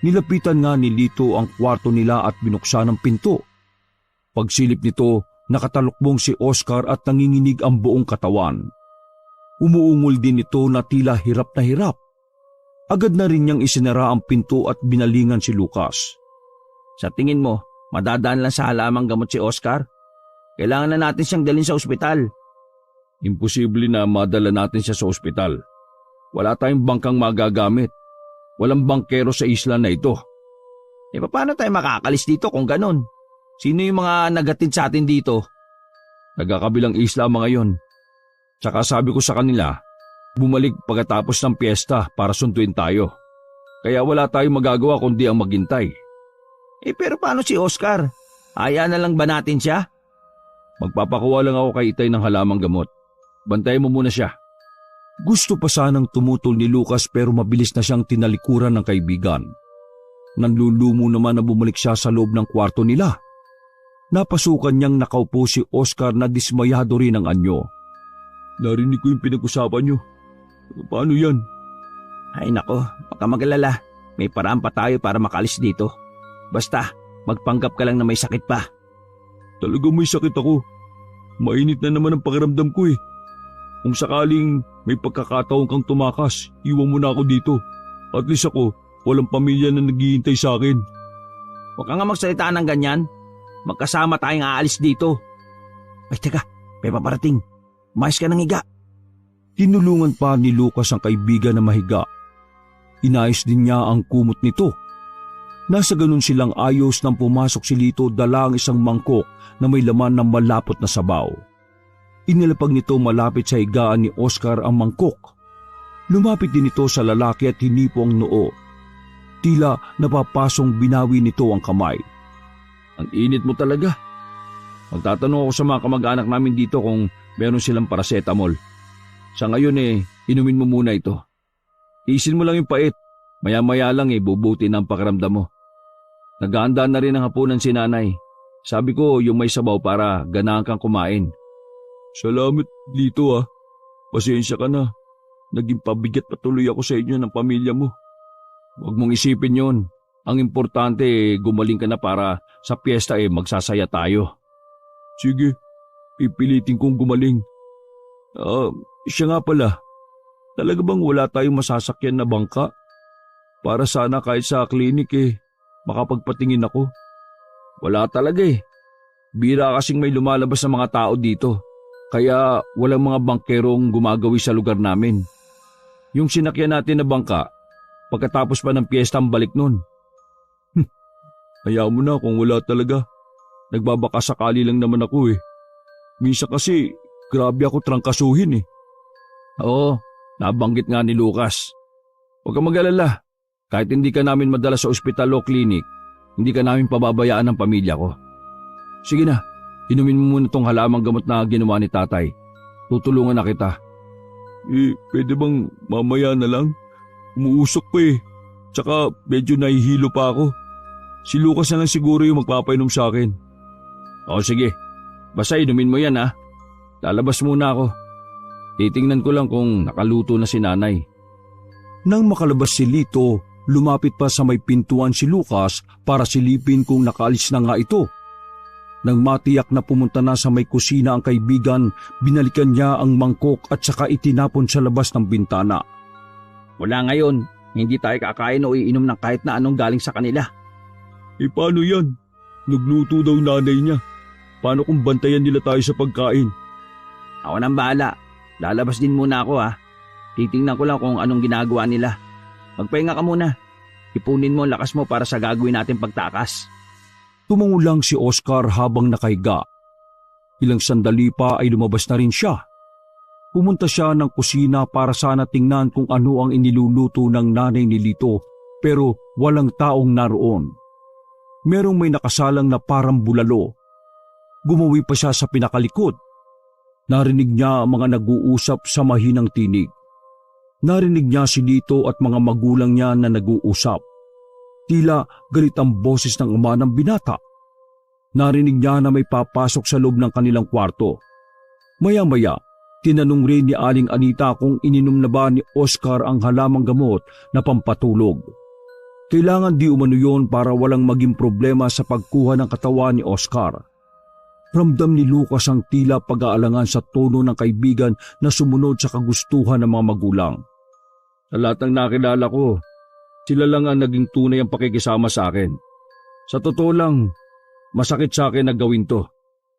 [SPEAKER 1] Nilapitan nga ni Lito ang kwarto nila at binuksan ang pinto. Pagsilip nito, nakatalukbong si Oscar at nanginginig ang buong katawan. Umuungol din ito na tila hirap na hirap. Agad na rin niyang isinara ang pinto at binalingan si Lucas.
[SPEAKER 2] Sa tingin mo, madadaan lang sa halamang gamot si Oscar? Kailangan na natin siyang dalhin sa ospital.
[SPEAKER 3] Imposible na madala natin siya sa ospital. Wala tayong bangkang magagamit. Walang bangkero sa isla na ito.
[SPEAKER 2] Paano tayo makakalis dito kung ganun? Sino yung mga nagatid sa atin dito?
[SPEAKER 3] Nagkakabilang isla mga yon. Tsaka sabi ko sa kanila, bumalik pagkatapos ng piyesta para sunduin tayo. Kaya wala tayong magagawa kundi ang maghintay.
[SPEAKER 2] Pero paano si Oscar? Hayaan na lang ba natin siya?
[SPEAKER 3] Magpapakuha lang ako kay Itay ng halamang gamot. Bantayan mo muna siya.
[SPEAKER 1] Gusto pa sanang tumutol ni Lucas pero mabilis na siyang tinalikuran ng kaibigan. Nanlulumo naman na bumalik siya sa loob ng kwarto nila. Napasukan niyang nakaupo si Oscar na dismayado rin ang anyo.
[SPEAKER 3] Narinig ko yung pinag-usapan niyo. Paano yan?
[SPEAKER 2] Ay nako, baka mag-alala. May paraan pa tayo para makalis dito. Basta, magpanggap ka lang na may sakit pa.
[SPEAKER 1] Talagang may sakit ako. Mainit na naman ang pakiramdam ko Kung sakaling may pagkakataon kang tumakas, iwan mo na ako dito. At least ako, walang pamilya na naghihintay sa akin.
[SPEAKER 2] Huwag ka nga magsalita ng ganyan. Magkasama tayong aalis dito. Ay teka, may paparating. Umayos ka ng higa.
[SPEAKER 1] Tinulungan pa ni Lucas ang kaibigan na mahiga. Inayos din niya ang kumot nito. Nasa ganun silang ayos nang pumasok si Lito dala ang isang mangkok na may laman ng malapot na sabaw. Inilapag nito malapit sa higaan ni Oscar ang mangkok. Lumapit din ito sa lalaki at hinipo ang noo. Tila napapasong binawi nito ang kamay.
[SPEAKER 3] Ang init mo talaga. Magtatanong ako sa mga kamag-anak namin dito kung meron silang paracetamol. Sa ngayon inumin mo muna ito. Isin mo lang yung pait. Maya-maya lang bubuti na ang pakiramdam mo. Naghahanda na rin ang hapunan si nanay. Sabi ko yung may sabaw para ganahan kang kumain. Salamat Lito Pasensya ka na. Naging pabigat patuloy ako sa inyo ng pamilya mo. Huwag mong isipin yon. Ang importante gumaling ka na para sa piyesta magsasaya tayo.
[SPEAKER 1] Sige, pipilitin kong gumaling. Siya nga pala, talaga bang wala tayong masasakyan na bangka? Para sana kahit sa klinik makapagpatingin ako.
[SPEAKER 3] Wala talaga Bira kasing may lumalabas na mga tao dito. Kaya walang mga bangkerong gumagawi sa lugar namin. Yung sinakyan natin na bangka, pagkatapos pa ng piyesta ang balik nun.
[SPEAKER 1] Hayaan mo na kung wala talaga. Nagbabaka sakali lang naman ako Minsan kasi, grabe ako trangkasuhin
[SPEAKER 3] Oo, nabanggit nga ni Lucas. Huwag kang mag-alala. Kahit hindi ka namin madala sa ospital o klinik, hindi ka namin pababayaan ng pamilya ko. Sige na, inumin mo muna tong halamang gamot na ginawa ni tatay. Tutulungan na kita.
[SPEAKER 1] Pwede bang mamaya na lang? Umuusok pa Tsaka medyo nahihilo pa ako. Si Lucas na lang siguro yung magpapainom sa akin.
[SPEAKER 3] O sige, basta inumin mo yan Lalabas muna ako. Titingnan ko lang kung nakaluto na si nanay.
[SPEAKER 1] Nang makalabas si Lito, lumapit pa sa may pintuan si Lucas para silipin kung nakaalis na nga ito. Nang matiyak na pumunta na sa may kusina ang kaibigan, binalikan niya ang mangkok at saka itinapon sa labas ng bintana.
[SPEAKER 3] Wala ngayon, hindi tayo kakain o iinom ng kahit na anong galing sa kanila.
[SPEAKER 1] Paano yan? Nagluto daw nanay niya. Paano kung bantayan nila tayo sa pagkain?
[SPEAKER 3] Ako nang bahala. Lalabas din muna ako Titingnan ko lang kung anong ginagawa nila. Magpahinga ka muna. Ipunin mo ang lakas mo para sa gagawin natin pagtakas.
[SPEAKER 1] Tumungo lang si Oscar habang nakahiga. Ilang sandali pa ay lumabas na rin siya. Pumunta siya ng kusina para sana tingnan kung ano ang iniluluto ng nanay ni Lito pero walang taong naroon. Merong may nakasalang na parang bulalo. Gumawi pa siya sa pinakalikod. Narinig niya ang mga nag-uusap sa mahinang tinig. Narinig niya si Lito at mga magulang niya na nag-uusap. Tila galit ang boses ng ama ng binata. Narinig niya na may papasok sa loob ng kanilang kwarto. Maya-maya, tinanong rin ni Aling Anita kung ininom na ba ni Oscar ang halamang gamot na pampatulog. Kailangan di umano yun para walang maging problema sa pagkuha ng katawan ni Oscar. Ramdam ni Lucas ang tila pag-aalangan sa tono ng kaibigan na sumunod sa kagustuhan ng mga magulang.
[SPEAKER 3] Sa lahat ng nakilala ko, sila lang ang naging tunay ang pakikisama sa akin. Sa totoo lang, masakit sa akin na gawin to.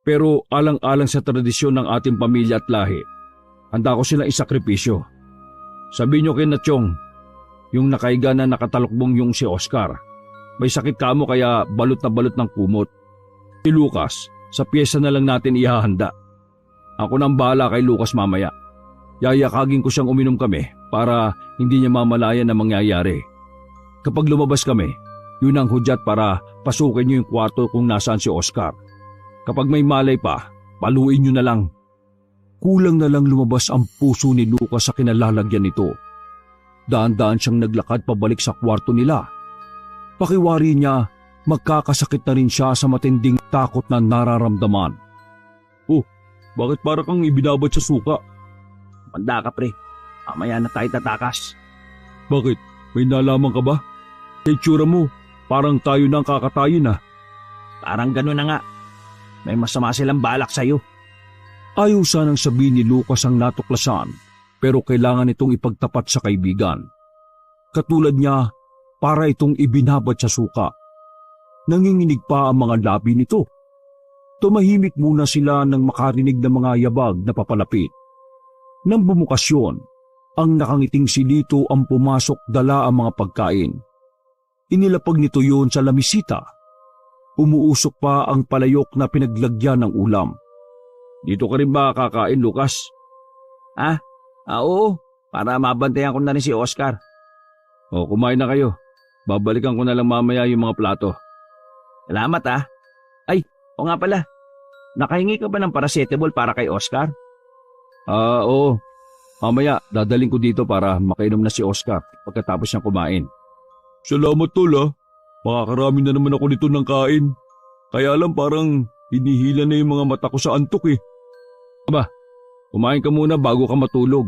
[SPEAKER 3] Pero alang-alang sa tradisyon ng ating pamilya at lahi, handa ko silang isakripisyo. Sabihin niyo kay Natsyong, yung nakaiga na nakatalokbong yung si Oscar. May sakit kamo kaya balot na balot ng kumot. Si Lucas, sa pyesa na lang natin ihahanda. Ako nang bahala kay Lucas mamaya. Yayakagin ko siyang uminom kami para hindi niya mamalayan na mangyayari. Kapag lumabas kami, yun ang hudyat para pasukin niyo yung kwarto kung nasaan si Oscar. Kapag may malay pa, paluin niyo na lang. Kulang na lang lumabas ang puso ni Lucas sa kinalalagyan nito. Daan-daan siyang naglakad pabalik sa kwarto nila. Pakiwari niya, magkakasakit na rin siya sa matinding takot na nararamdaman. Bakit para kang ibinabad sa suka?
[SPEAKER 2] Manda ka pre, mamaya na tayo tatakas.
[SPEAKER 1] Bakit? May nalaman ka ba? Sa itsura mo, parang tayo na ang kakatayin
[SPEAKER 2] Parang gano'n na nga. May masama silang balak sa'yo.
[SPEAKER 1] Ayaw sanang sabihin ni Lucas ang natuklasan pero kailangan itong ipagtapat sa kaibigan. Katulad niya, para itong ibinabad sa suka. Nanginginig pa ang mga labi nito. Tumahimik muna sila nang makarinig ng mga yabag na papalapit. Nang bumukas yun, ang nakangiting si Lito ang pumasok dala ang mga pagkain. Inilapag nito yun sa lamisita. Umuusok pa ang palayok na pinaglagyan ng ulam.
[SPEAKER 3] Dito ka rin ba kakain, Lucas?
[SPEAKER 2] Oo. Para mabantayan ko na rin si Oscar.
[SPEAKER 3] Kumain na kayo. Babalikan ko na lang mamaya yung mga plato.
[SPEAKER 2] Salamat Ay, o nga pala. Nakahingi ka ba ng paracetamol para kay Oscar?
[SPEAKER 3] Oo. Mamaya, dadaling ko dito para makainom na si Oscar pagkatapos niyang kumain.
[SPEAKER 1] Salamat tol Makakarami na naman ako nito ng kain. Kaya lang parang hinihila na yung mga mata ko sa antok
[SPEAKER 3] Kumain ka muna bago ka matulog.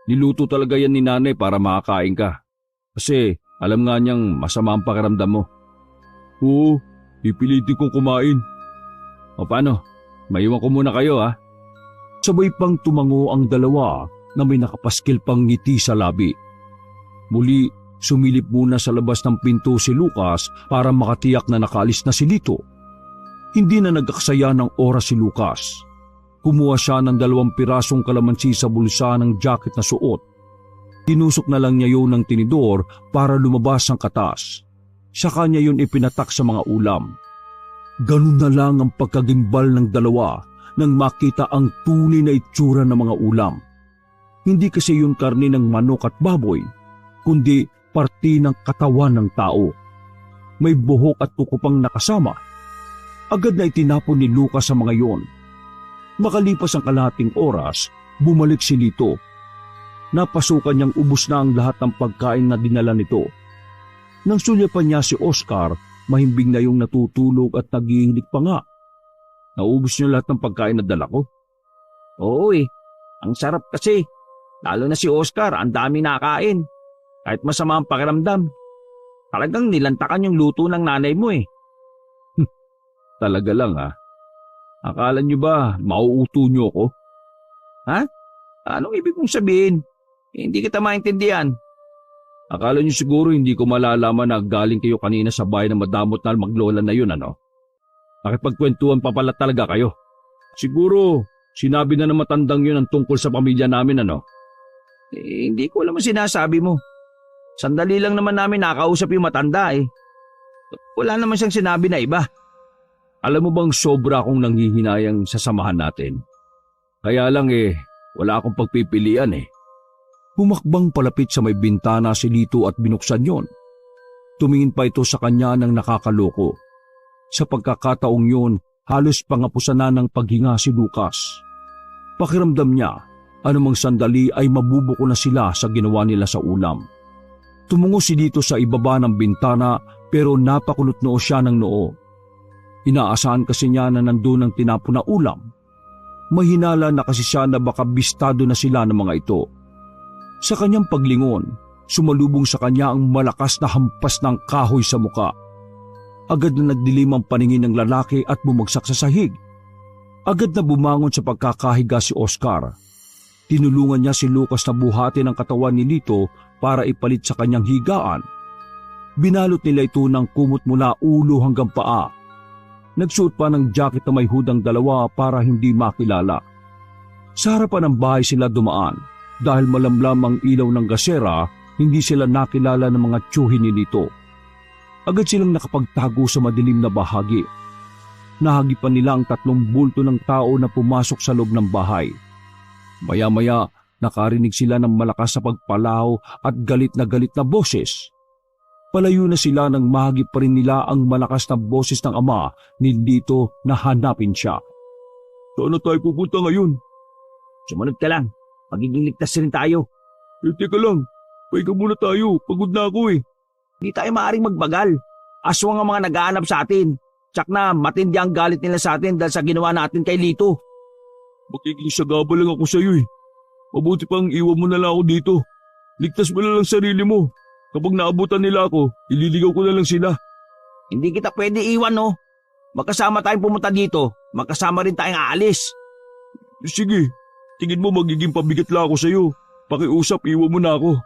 [SPEAKER 3] Niluto talaga yan ni nanay para makakain ka. Kasi Alam nga niyang masama ang pakiramdam mo.
[SPEAKER 1] Oo, pipilitin kong kumain.
[SPEAKER 3] O paano? Maiwan ko muna kayo ha.
[SPEAKER 1] Sabay pang tumango ang dalawa na may nakapaskil pang ngiti sa labi. Muli, sumilip muna sa labas ng pinto si Lucas para makatiyak na nakaalis na si Lito. Hindi na nagkaksaya ng oras si Lucas. Kumuha siya ng 2 pirasong kalamansi sa bulsa ng jacket na suot. Tinusok na lang niya yun ng tinidor para lumabas ang katas. Sa kanya yun ipinatak sa mga ulam. Ganun na lang ang pagkagimbal ng dalawa nang makita ang tunay na itsura ng mga ulam. Hindi kasi yun karne ng manok at baboy, kundi parte ng katawan ng tao. May buhok at kuko pang nakasama. Agad na itinapon ni Lucas sa mga yon. Makalipas ang kalahating oras, bumalik si Lito. Napasukan niyang ubos na ang lahat ng pagkain na dinala nito. Nang sulyapan niya si Oscar, mahimbing na yung natutulog at naghihilik pa nga. Naubos niyo lahat ng pagkain na dala ko?
[SPEAKER 2] Oo ang sarap kasi. Lalo na si Oscar, ang dami nakain. Kahit masama ang pakiramdam. Talagang nilantakan yung luto ng nanay mo eh.
[SPEAKER 3] Talaga lang ha. Akala niyo ba mauuto niyo ako?
[SPEAKER 2] Ha? Anong ibig mong sabihin? Hindi kita maintindihan.
[SPEAKER 3] Akala niyo siguro hindi ko malalaman na galing kayo kanina sa bahay na madamot na maglola na yun ano? Nakipagkwentuhan pa pala talaga kayo. Siguro sinabi na ng matandang yun ang tungkol sa pamilya namin ano?
[SPEAKER 2] Hindi ko alam ang sinasabi mo. Sandali lang naman namin nakausap yung matanda eh. Wala naman siyang sinabi na iba.
[SPEAKER 3] Alam mo bang sobra akong nanghihinayang sa samahan natin? Kaya lang wala akong pagpipilian eh.
[SPEAKER 1] Humakbang palapit sa may bintana si Lito at binuksan yon. Tumingin pa ito sa kanya ng nakakaloko. Sa pagkakataong yun, halos pangapusan na ng paghinga si Lucas. Pakiramdam niya, anumang sandali ay mabubuko na sila sa ginawa nila sa ulam. Tumungo si Lito sa ibaba ng bintana pero napakulot noo siya ng noo. Inaasahan kasi niya na nandun ang tinapon na ulam. Mahinala na kasi siya na baka bistado na sila ng mga ito. Sa kanyang paglingon, sumalubong sa kanya ang malakas na hampas ng kahoy sa muka. Agad na nagdilim ang paningin ng lalaki at bumagsak sa sahig. Agad na bumangon sa pagkakahiga si Oscar. Tinulungan niya si Lucas na buhatin ang katawan ni Lito para ipalit sa kanyang higaan. Binalot nila ito ng kumot mula ulo hanggang paa. Nagsuot pa ng jacket na may hudang 2 para hindi makilala. Sa harapan ng bahay sila dumaan. Dahil malamlam ang ilaw ng gasera, hindi sila nakilala ng mga tiyuhin ni Lito. Agad silang nakapagtago sa madilim na bahagi. Nahagipan nila ang 3 bulto ng tao na pumasok sa loob ng bahay. Maya-maya, nakarinig sila ng malakas sa pagpalaw at galit na boses. Palayo na sila nang mahagip pa rin nila ang malakas na boses ng ama ni Lito na hanapin siya.
[SPEAKER 3] Saan na tayo pupunta ngayon?
[SPEAKER 2] Sumunod ka lang. Magiging ligtas rin tayo.
[SPEAKER 3] Teka lang. Pahinga muna tayo. Pagod na ako eh.
[SPEAKER 2] Hindi tayo maaaring magbagal. Aswang ang mga nag-aanap sa atin. Tsak na matindi ang galit nila sa atin dahil sa ginawa natin kay Lito.
[SPEAKER 3] Magiging sagaba lang ako sa iyo eh. Mabuti pang iwan mo na lang ako dito. Ligtas mo na lang sarili mo. Kapag naabutan nila ako, ililigaw ko na lang sila.
[SPEAKER 2] Hindi kita pwede iwan no. Magkasama tayong pumunta dito. Magkasama rin tayong aalis.
[SPEAKER 3] Sige, tingin mo magiging pabigat lang ako sa iyo. Pakiusap, iwan mo na ako.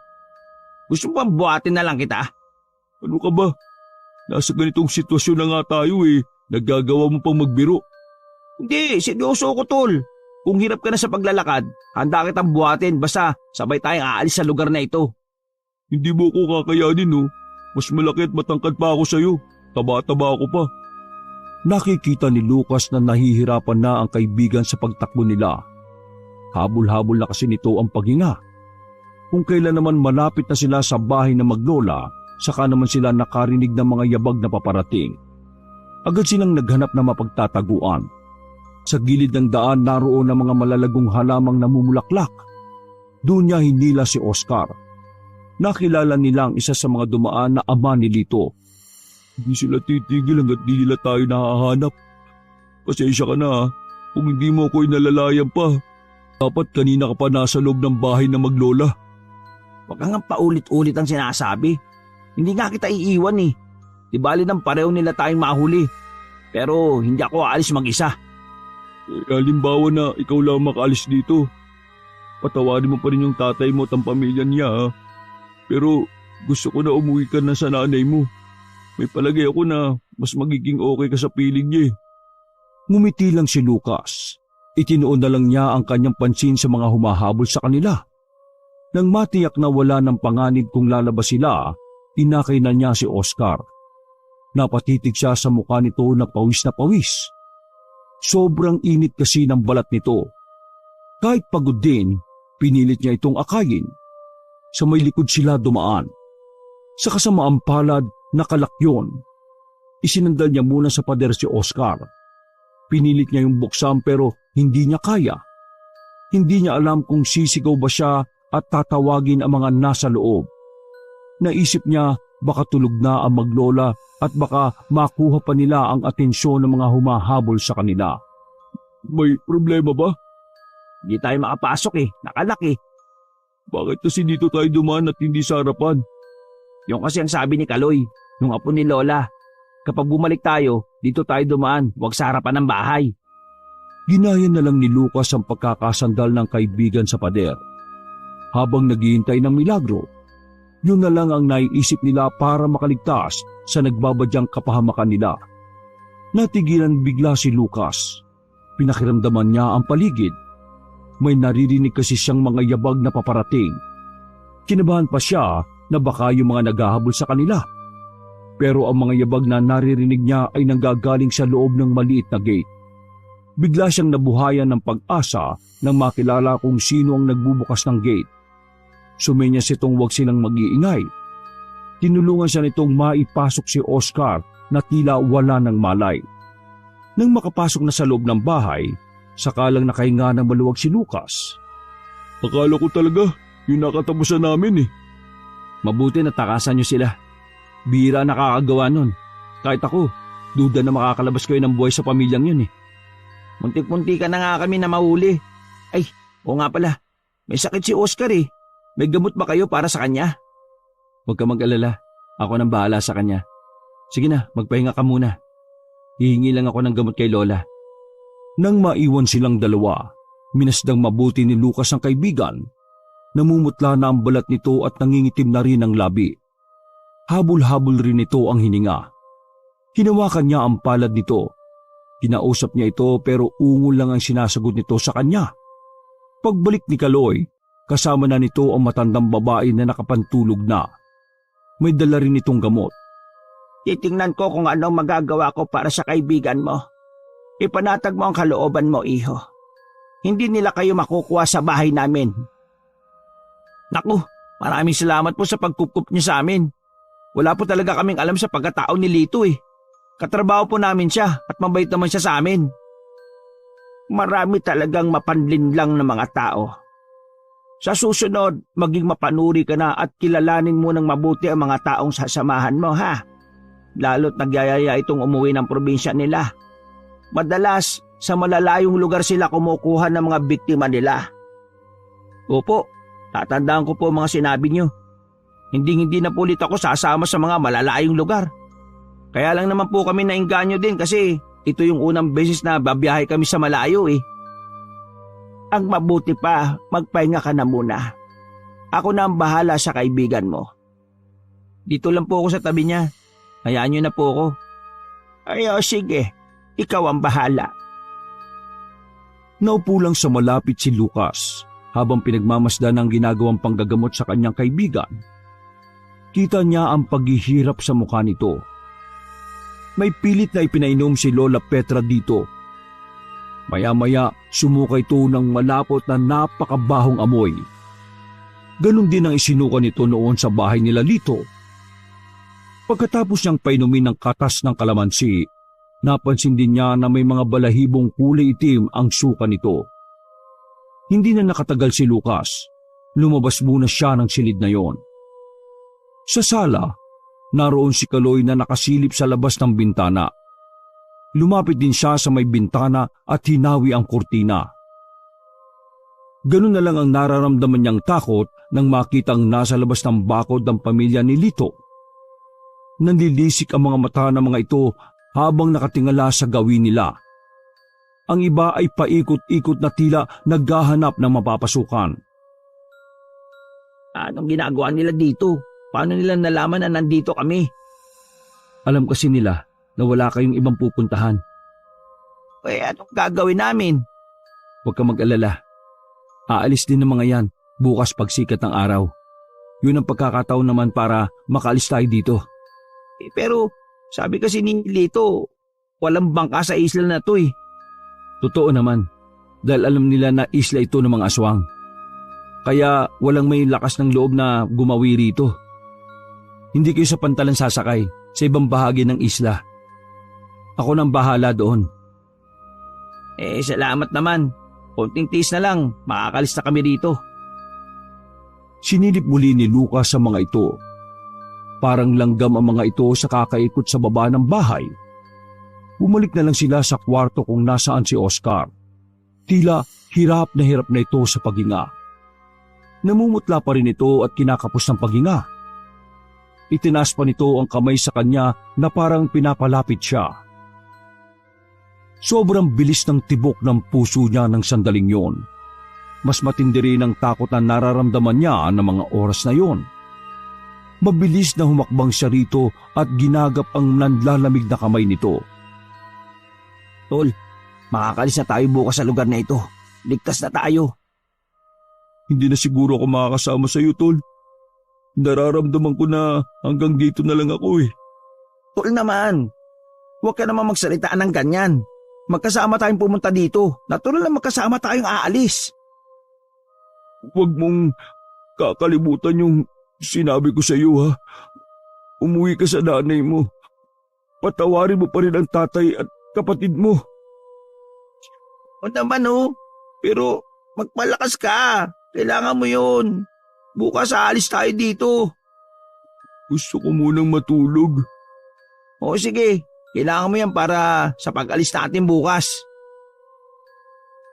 [SPEAKER 2] Gusto mo bang buhatin na lang kita?
[SPEAKER 3] Ano ka ba? Nasa ganitong sitwasyon na nga tayo eh. Nagagawa mo pang magbiro.
[SPEAKER 2] Hindi, seryoso ko tol. Kung hirap ka na sa paglalakad, handa kitang buhatin basta sabay tayong aalis sa lugar na ito.
[SPEAKER 3] Hindi mo ko kakayanin no. Mas malaki at matangkad pa ako sa iyo. Taba-taba ako pa.
[SPEAKER 1] Nakikita ni Lucas na nahihirapan na ang kaibigan sa pagtakbo nila. Habol-habol na kasi nito ang paghinga. Kung kailan naman malapit na sila sa bahay na maglola, saka naman sila nakarinig ng mga yabag na paparating. Agad silang naghanap na mapagtataguan. Sa gilid ng daan naroon ang mga malalagong halamang namumulaklak. Doon niya hinila si Oscar. Nakilala nila ang isa sa mga dumaan na ama ni Lito.
[SPEAKER 3] Hindi sila titigil hanggat di nila tayo nahahanap. Pasensya ka na ha, kung hindi mo ako inalalayan pa. Dapat kanina ka pa nasa loob ng bahay na maglola.
[SPEAKER 2] Huwag kang paulit-ulit ang sinasabi. Hindi nga kita iiwan eh. Di bali ng pareho nila tayong mahuli. Pero hindi ako aalis mag-isa.
[SPEAKER 1] Halimbawa na ikaw lang makaalis dito. Patawarin mo pa rin yung tatay mo at ang pamilya niya ha. Pero gusto ko na umuwi ka na sa nanay mo. May palagay ako na mas magiging okay ka sa piling niya eh. Ngumiti lang si Lucas. Itinoon na lang niya ang kanyang pansin sa mga humahabol sa kanila. Nang matiyak na wala ng panganib kung lalabas sila, tinakay na niya si Oscar. Napatitig siya sa mukha nito na pawis na pawis. Sobrang init kasi ng balat nito. Kahit pagod din, pinilit niya itong akayin. Sa may likod sila dumaan. Sa kasamaang palad, nakalakyon. Isinandal niya muna sa pader si Oscar. Pinilit niya yung buksan pero hindi niya kaya. Hindi niya alam kung sisigaw ba siya at tatawagin ang mga nasa loob. Naisip niya baka tulog na ang maglola at baka makuha pa nila ang atensyon ng mga humahabol sa kanila. May problema ba?
[SPEAKER 2] Hindi tayo makapasok eh. Nakalak eh.
[SPEAKER 1] Bakit kasi dito tayo dumaan at hindi sa harapan?
[SPEAKER 2] Yung kasi ang sabi ni Kaloy, nung apo ni Lola. Kapag bumalik tayo, dito tayo dumaan, huwag sa harapan ng bahay.
[SPEAKER 1] Ginaya na lang ni Lucas ang pagkakasandal ng kaibigan sa pader. Habang naghihintay ng milagro, yun na lang ang naiisip nila para makaligtas sa nagbabadyang kapahamakan nila. Natigilan bigla si Lucas. Pinakiramdaman niya ang paligid. May naririnig kasi siyang mga yabag na paparating. Kinabahan pa siya na baka yung mga naghahabol sa kanila. Pero ang mga yabag na naririnig niya ay nanggagaling sa loob ng maliit na gate. Bigla siyang nabuhayan ng pag-asa nang makilala kung sino ang nagbubukas ng gate. Sumenyas itong huwag silang mag-iingay. Tinulungan siya nitong maipasok si Oscar na tila wala ng malay. Nang makapasok na sa loob ng bahay, sakalang nakahinga ng maluwag si Lucas. Akala ko talaga yung nakatapusan namin eh.
[SPEAKER 2] Mabuti na takasan niyo sila. Bihira nakakagawa nun. Kahit ako, duda na makakalabas kayo ng buhay sa pamilyang yun eh. Muntik-munti ka na nga kami na mahuli. Ay, oo nga pala. May sakit si Oscar eh. May gamot ba kayo para sa kanya? Huwag ka mag-alala. Ako nang bahala sa kanya. Sige na, magpahinga ka muna. Hihingi lang ako ng gamot kay Lola.
[SPEAKER 1] Nang maiwan silang dalawa, minasdang mabuti ni Lucas ang kaibigan. Namumutla na ang balat nito at nangingitim na rin ang labi. Habol-habol rin ito ang hininga. Hinawakan niya ang palad nito. Kinausap niya ito pero ungol lang ang sinasagot nito sa kanya. Pagbalik ni Kaloy, kasama na nito ang matandang babae na nakapantulog na. May dala rin itong gamot.
[SPEAKER 2] Titingnan ko kung anong magagawa ko para sa kaibigan mo. Ipanatag mo ang kalooban mo, iho. Hindi nila kayo makukuha sa bahay namin. Naku, maraming salamat po sa pagkukup niyo sa amin. Wala po talaga kaming alam sa pagkatao ni Lito eh. Katrabaho po namin siya at mabait naman siya sa amin. Marami talagang mapanlinlang na mga tao. Sa susunod, maging mapanuri ka na at kilalanin mo ng mabuti ang mga taong sasamahan mo ha. Lalo't nagyayaya itong umuwi ng probinsya nila. Madalas, sa malalayong lugar sila kumukuha ng mga biktima nila. Opo, tatandaan ko po mga sinabi niyo. Hindi na po ulit ako sasama sa mga malalayong lugar. Kaya lang naman po kami nainganyo din kasi ito yung unang beses na babiyahe kami sa malayo eh. Ang mabuti pa, magpahinga ka na muna. Ako na ang bahala sa kaibigan mo. Dito lang po ako sa tabi niya. Hayaan niyo na po ako. Ay, sige. Ikaw ang bahala.
[SPEAKER 1] Naupo lang sa malapit si Lucas habang pinagmamasdan ang ginagawang panggagamot sa kanyang kaibigan. Kita niya ang paghihirap sa mukha nito. May pilit na ipinainom si Lola Petra dito. Maya-maya sumuka ito ng malapot na napakabahong amoy. Ganon din ang isinuka nito noon sa bahay nila Lito. Pagkatapos niyang painumin ng katas ng kalamansi, napansin din niya na may mga balahibong kulay itim ang suka nito. Hindi na nakatagal si Lucas. Lumabas muna siya ng silid na yon. Sa sala, naroon si Kaloy na nakasilip sa labas ng bintana. Lumapit din siya sa may bintana at hinawi ang kurtina. Ganun na lang ang nararamdaman niyang takot nang makitang nasa labas ng bakod ng pamilya ni Lito. Nanlilisik ang mga mata ng mga ito habang nakatingala sa gawin nila. Ang iba ay paikot-ikot na tila naghahanap ng mapapasukan.
[SPEAKER 2] Anong ginagawa nila dito? Paano nila nalaman na nandito kami?
[SPEAKER 1] Alam kasi nila na wala kayong ibang pupuntahan.
[SPEAKER 2] Anong gagawin namin?
[SPEAKER 1] Huwag kang mag-alala. Aalis din ng mga yan bukas pagsikat ng araw. Yun ang pagkakataon naman para makaalis tayo dito.
[SPEAKER 2] Pero sabi kasi ni Lito, walang bangka sa isla na to eh.
[SPEAKER 1] Totoo naman, dahil alam nila na isla ito ng mga aswang. Kaya walang may lakas ng loob na gumawi rito. Hindi kayo sa pantalan sasakay sa ibang bahagi ng isla. Ako nang bahala doon.
[SPEAKER 2] Salamat naman. Konting tiis na lang, makakalis na kami rito.
[SPEAKER 1] Sinilip muli ni Lucas sa mga ito. Parang langgam ang mga ito sa kakaikot sa baba ng bahay. Bumalik na lang sila sa kwarto kung nasaan si Oscar. Tila hirap na ito sa paghinga. Namumutla pa rin ito at kinakapos ng paghinga. Itinaas pa nito ang kamay sa kanya na parang pinapalapit siya. Sobrang bilis ng tibok ng puso niya ng sandaling yon. Mas matindi rin ang takot na nararamdaman niya ng mga oras na yon. Mabilis na humakbang siya rito at ginagap ang nanlalamig na kamay nito.
[SPEAKER 2] Tol, makakalis na tayo bukas sa lugar na ito. Ligtas na tayo.
[SPEAKER 1] Hindi na siguro ako makakasama sa iyo, Tol. Nararamdaman ko na hanggang dito na lang ako eh.
[SPEAKER 2] Tol naman, huwag ka naman magsalitaan ng ganyan. Magkasama tayong pumunta dito. Natural na magkasama tayong aalis.
[SPEAKER 1] Huwag mong kakalimutan yung sinabi ko sa iyo ha. Umuwi ka sa nanay mo. Patawarin mo pa rin ang tatay at kapatid mo.
[SPEAKER 2] O naman pero magpalakas ka. Kailangan mo yun. Bukas aalis tayo dito.
[SPEAKER 1] Gusto ko munang matulog.
[SPEAKER 2] O sige, kailangan mo yan para sa pag-alis natin bukas.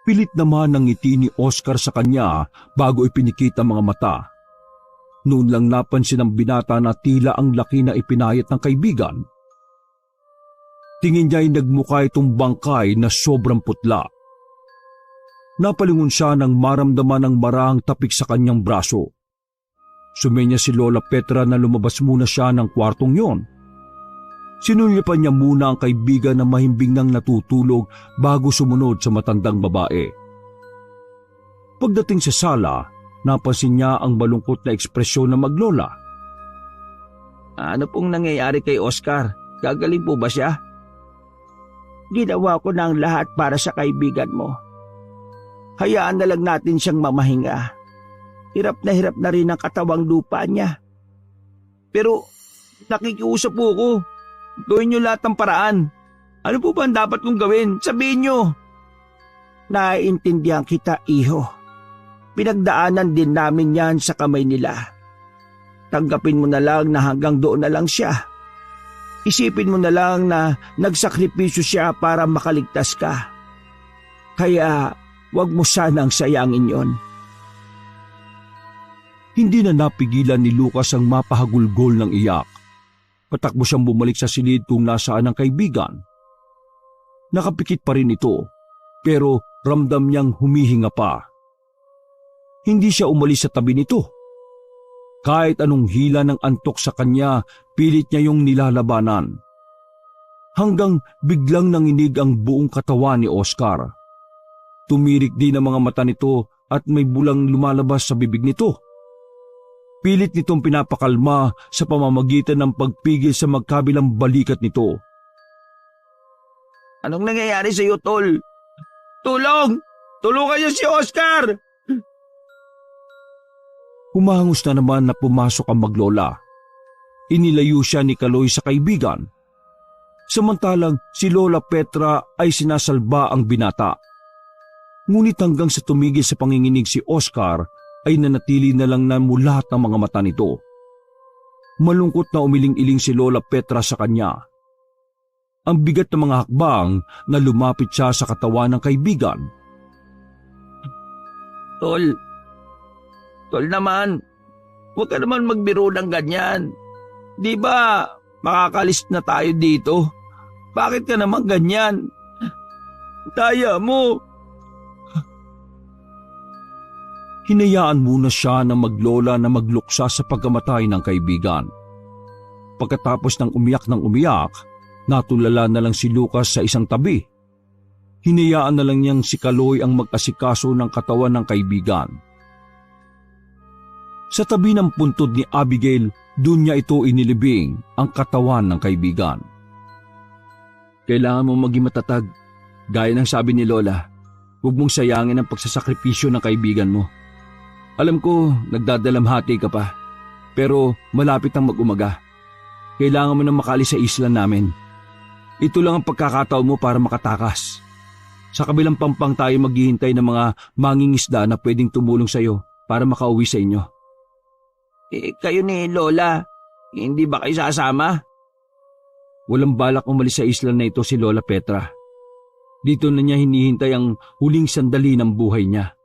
[SPEAKER 1] Pilit naman ang ngiti ni Oscar sa kanya bago ipinikit ang mga mata. Noon lang napansin ng binata na tila ang laki na ipinayat ng kaibigan. Tingin niya ay nagmukha itong bangkay na sobrang putla. Napalingon siya nang maramdaman ng marahang tapik sa kanyang braso. Sumenya si Lola Petra na lumabas muna siya ng kwartong yon. Sinulyapan niya muna ang kaibigan na mahimbing nang natutulog bago sumunod sa matandang babae. Pagdating sa sala, napansin niya ang malungkot na ekspresyon ng maglola.
[SPEAKER 2] Ano pong nangyayari kay Oscar? Gagaling po ba siya? Ginawa ko na ang lahat para sa kaibigan mo. Hayaan na lang natin siyang mamahinga. Hirap na rin ang katawang lupa niya. Pero nakikiusap po ko. Gawin niyo lahat ng paraan. Ano po ba ang dapat kong gawin? Sabihin niyo. Naiintindihan kita, iho. Pinagdaanan din namin yan sa kamay nila. Tanggapin mo na lang na hanggang doon na lang siya. Isipin mo na lang na nagsakripisyo siya para makaligtas ka. Kaya wag mo sanang sayangin yon.
[SPEAKER 1] Hindi na napigilan ni Lucas ang mapahagulgol ng iyak. Patakbo siyang bumalik sa silid kung nasaan ang kaibigan. Nakapikit pa rin ito, pero ramdam niyang humihinga pa. Hindi siya umalis sa tabi nito. Kahit anong hila ng antok sa kanya, pilit niya yung nilalabanan. Hanggang biglang nanginig ang buong katawan ni Oscar. Tumirik din ang mga mata nito at may bulang lumalabas sa bibig nito. Pilit nitong pinapakalma sa pamamagitan ng pagpigil sa magkabilang balikat nito.
[SPEAKER 2] Anong nangyayari sa iyo, Tol? Tulong! Tulungan niyo si Oscar!
[SPEAKER 1] Humahangos na naman na pumasok ang maglola. Inilayo siya ni Kaloy sa kaibigan. Samantalang si Lola Petra ay sinasalba ang binata. Ngunit hanggang sa tumigil sa panginginig si Oscar, ay nanatili na lang na mulat ang mga mata nito. Malungkot na umiling-iling si Lola Petra sa kanya. Ang bigat ng mga hakbang na lumapit siya sa katawan ng kaibigan.
[SPEAKER 2] Tol naman, huwag ka naman magbiro ng ganyan. Di ba, makakalis na tayo dito. Bakit ka naman ganyan? Daya mo.
[SPEAKER 1] Hinayaan muna siya ng maglola na magluksa sa pagkamatay ng kaibigan. Pagkatapos ng umiyak, natulala na lang si Lucas sa isang tabi. Hinayaan na lang niyang si Kaloy ang mag-asikaso ng katawan ng kaibigan. Sa tabi ng puntod ni Abigail, doon niya ito inilibing ang katawan ng kaibigan. Kailangan mo maging matatag. Gaya ng sabi ni Lola, huwag mong sayangin ang pagsasakripisyo ng kaibigan mo. Alam ko, nagdadalamhati ka pa, pero malapit ang mag-umaga. Kailangan mo nang makaalis sa isla namin. Ito lang ang pagkakataon mo para makatakas. Sa kabilang pampang tayo maghihintay ng mga mangingisda na pwedeng tumulong sa iyo para makauwi sa inyo.
[SPEAKER 2] Kayo ni Lola, hindi ba kayo sasama?
[SPEAKER 1] Walang balak umalis sa isla na ito si Lola Petra. Dito na niya hinihintay ang huling sandali ng buhay niya.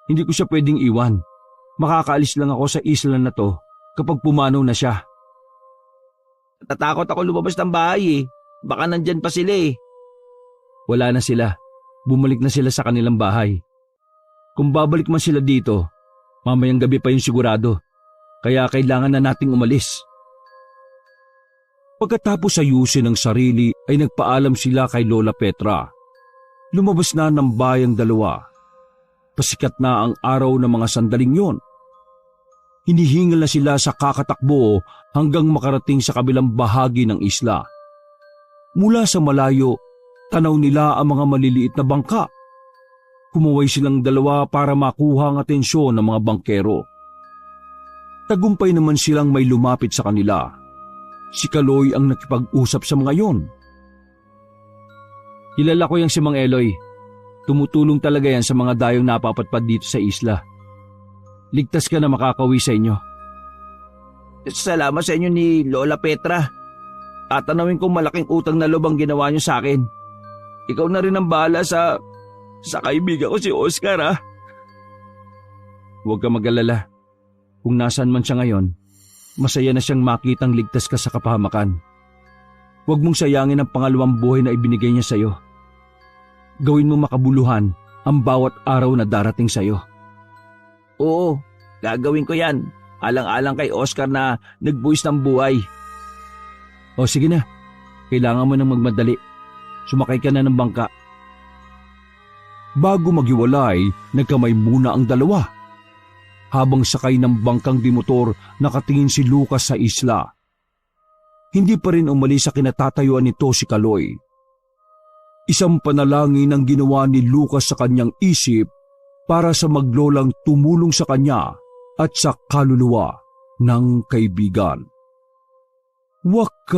[SPEAKER 1] Hindi ko siya pwedeng iwan. Makakaalis lang ako sa isla na to kapag pumanaw na siya.
[SPEAKER 2] Natatakot ako lumabas ng bahay eh. Baka nandyan pa sila eh.
[SPEAKER 1] Wala na sila. Bumalik na sila sa kanilang bahay. Kung babalik man sila dito, mamayang gabi pa yung sigurado. Kaya kailangan na nating umalis. Pagkatapos ayusin ang sarili ay nagpaalam sila kay Lola Petra. Lumabas na ng bayang dalawa. Pasikat na ang araw ng mga sandaling yon. Hinihingal na sila sa kakatakbo hanggang makarating sa kabilang bahagi ng isla. Mula sa malayo, tanaw nila ang mga maliliit na bangka. Kumuway silang dalawa para makuha ang atensyon ng mga bangkero. Tagumpay naman silang may lumapit sa kanila. Si Kaloy ang nakipag-usap sa mga yon. Kilala ko yang si Mang Eloy. Tumutulong talaga yan sa mga dayong napapatpad dito sa isla. Ligtas ka na makakauwi sa inyo.
[SPEAKER 2] Salamat sa inyo ni Lola Petra. Tatanawin kong malaking utang na loob ang ginawa niyo sa akin. Ikaw na rin ang bahala sa kaibigan ko si Oscar ha.
[SPEAKER 1] Huwag ka mag-alala. Kung nasaan man siya ngayon, masaya na siyang makitang ligtas ka sa kapahamakan. Huwag mong sayangin ang pangalawang buhay na ibinigay niya sa iyo. Gawin mo makabuluhan ang bawat araw na darating sa iyo.
[SPEAKER 2] Oo, gagawin ko yan. Alang-alang kay Oscar na nagbuwis ng buhay.
[SPEAKER 1] O sige na, kailangan mo nang magmadali. Sumakay ka na ng bangka. Bago maghiwalay, nagkamay muna ang dalawa. Habang sakay ng bangkang dimotor, nakatingin si Lucas sa isla. Hindi pa rin umalis sa kinatatayuan nito si Kaloy. Isang panalangin ang ginawa ni Lucas sa kanyang isip para sa maglolang tumulong sa kanya at sa kaluluwa ng kaibigan. Wakas!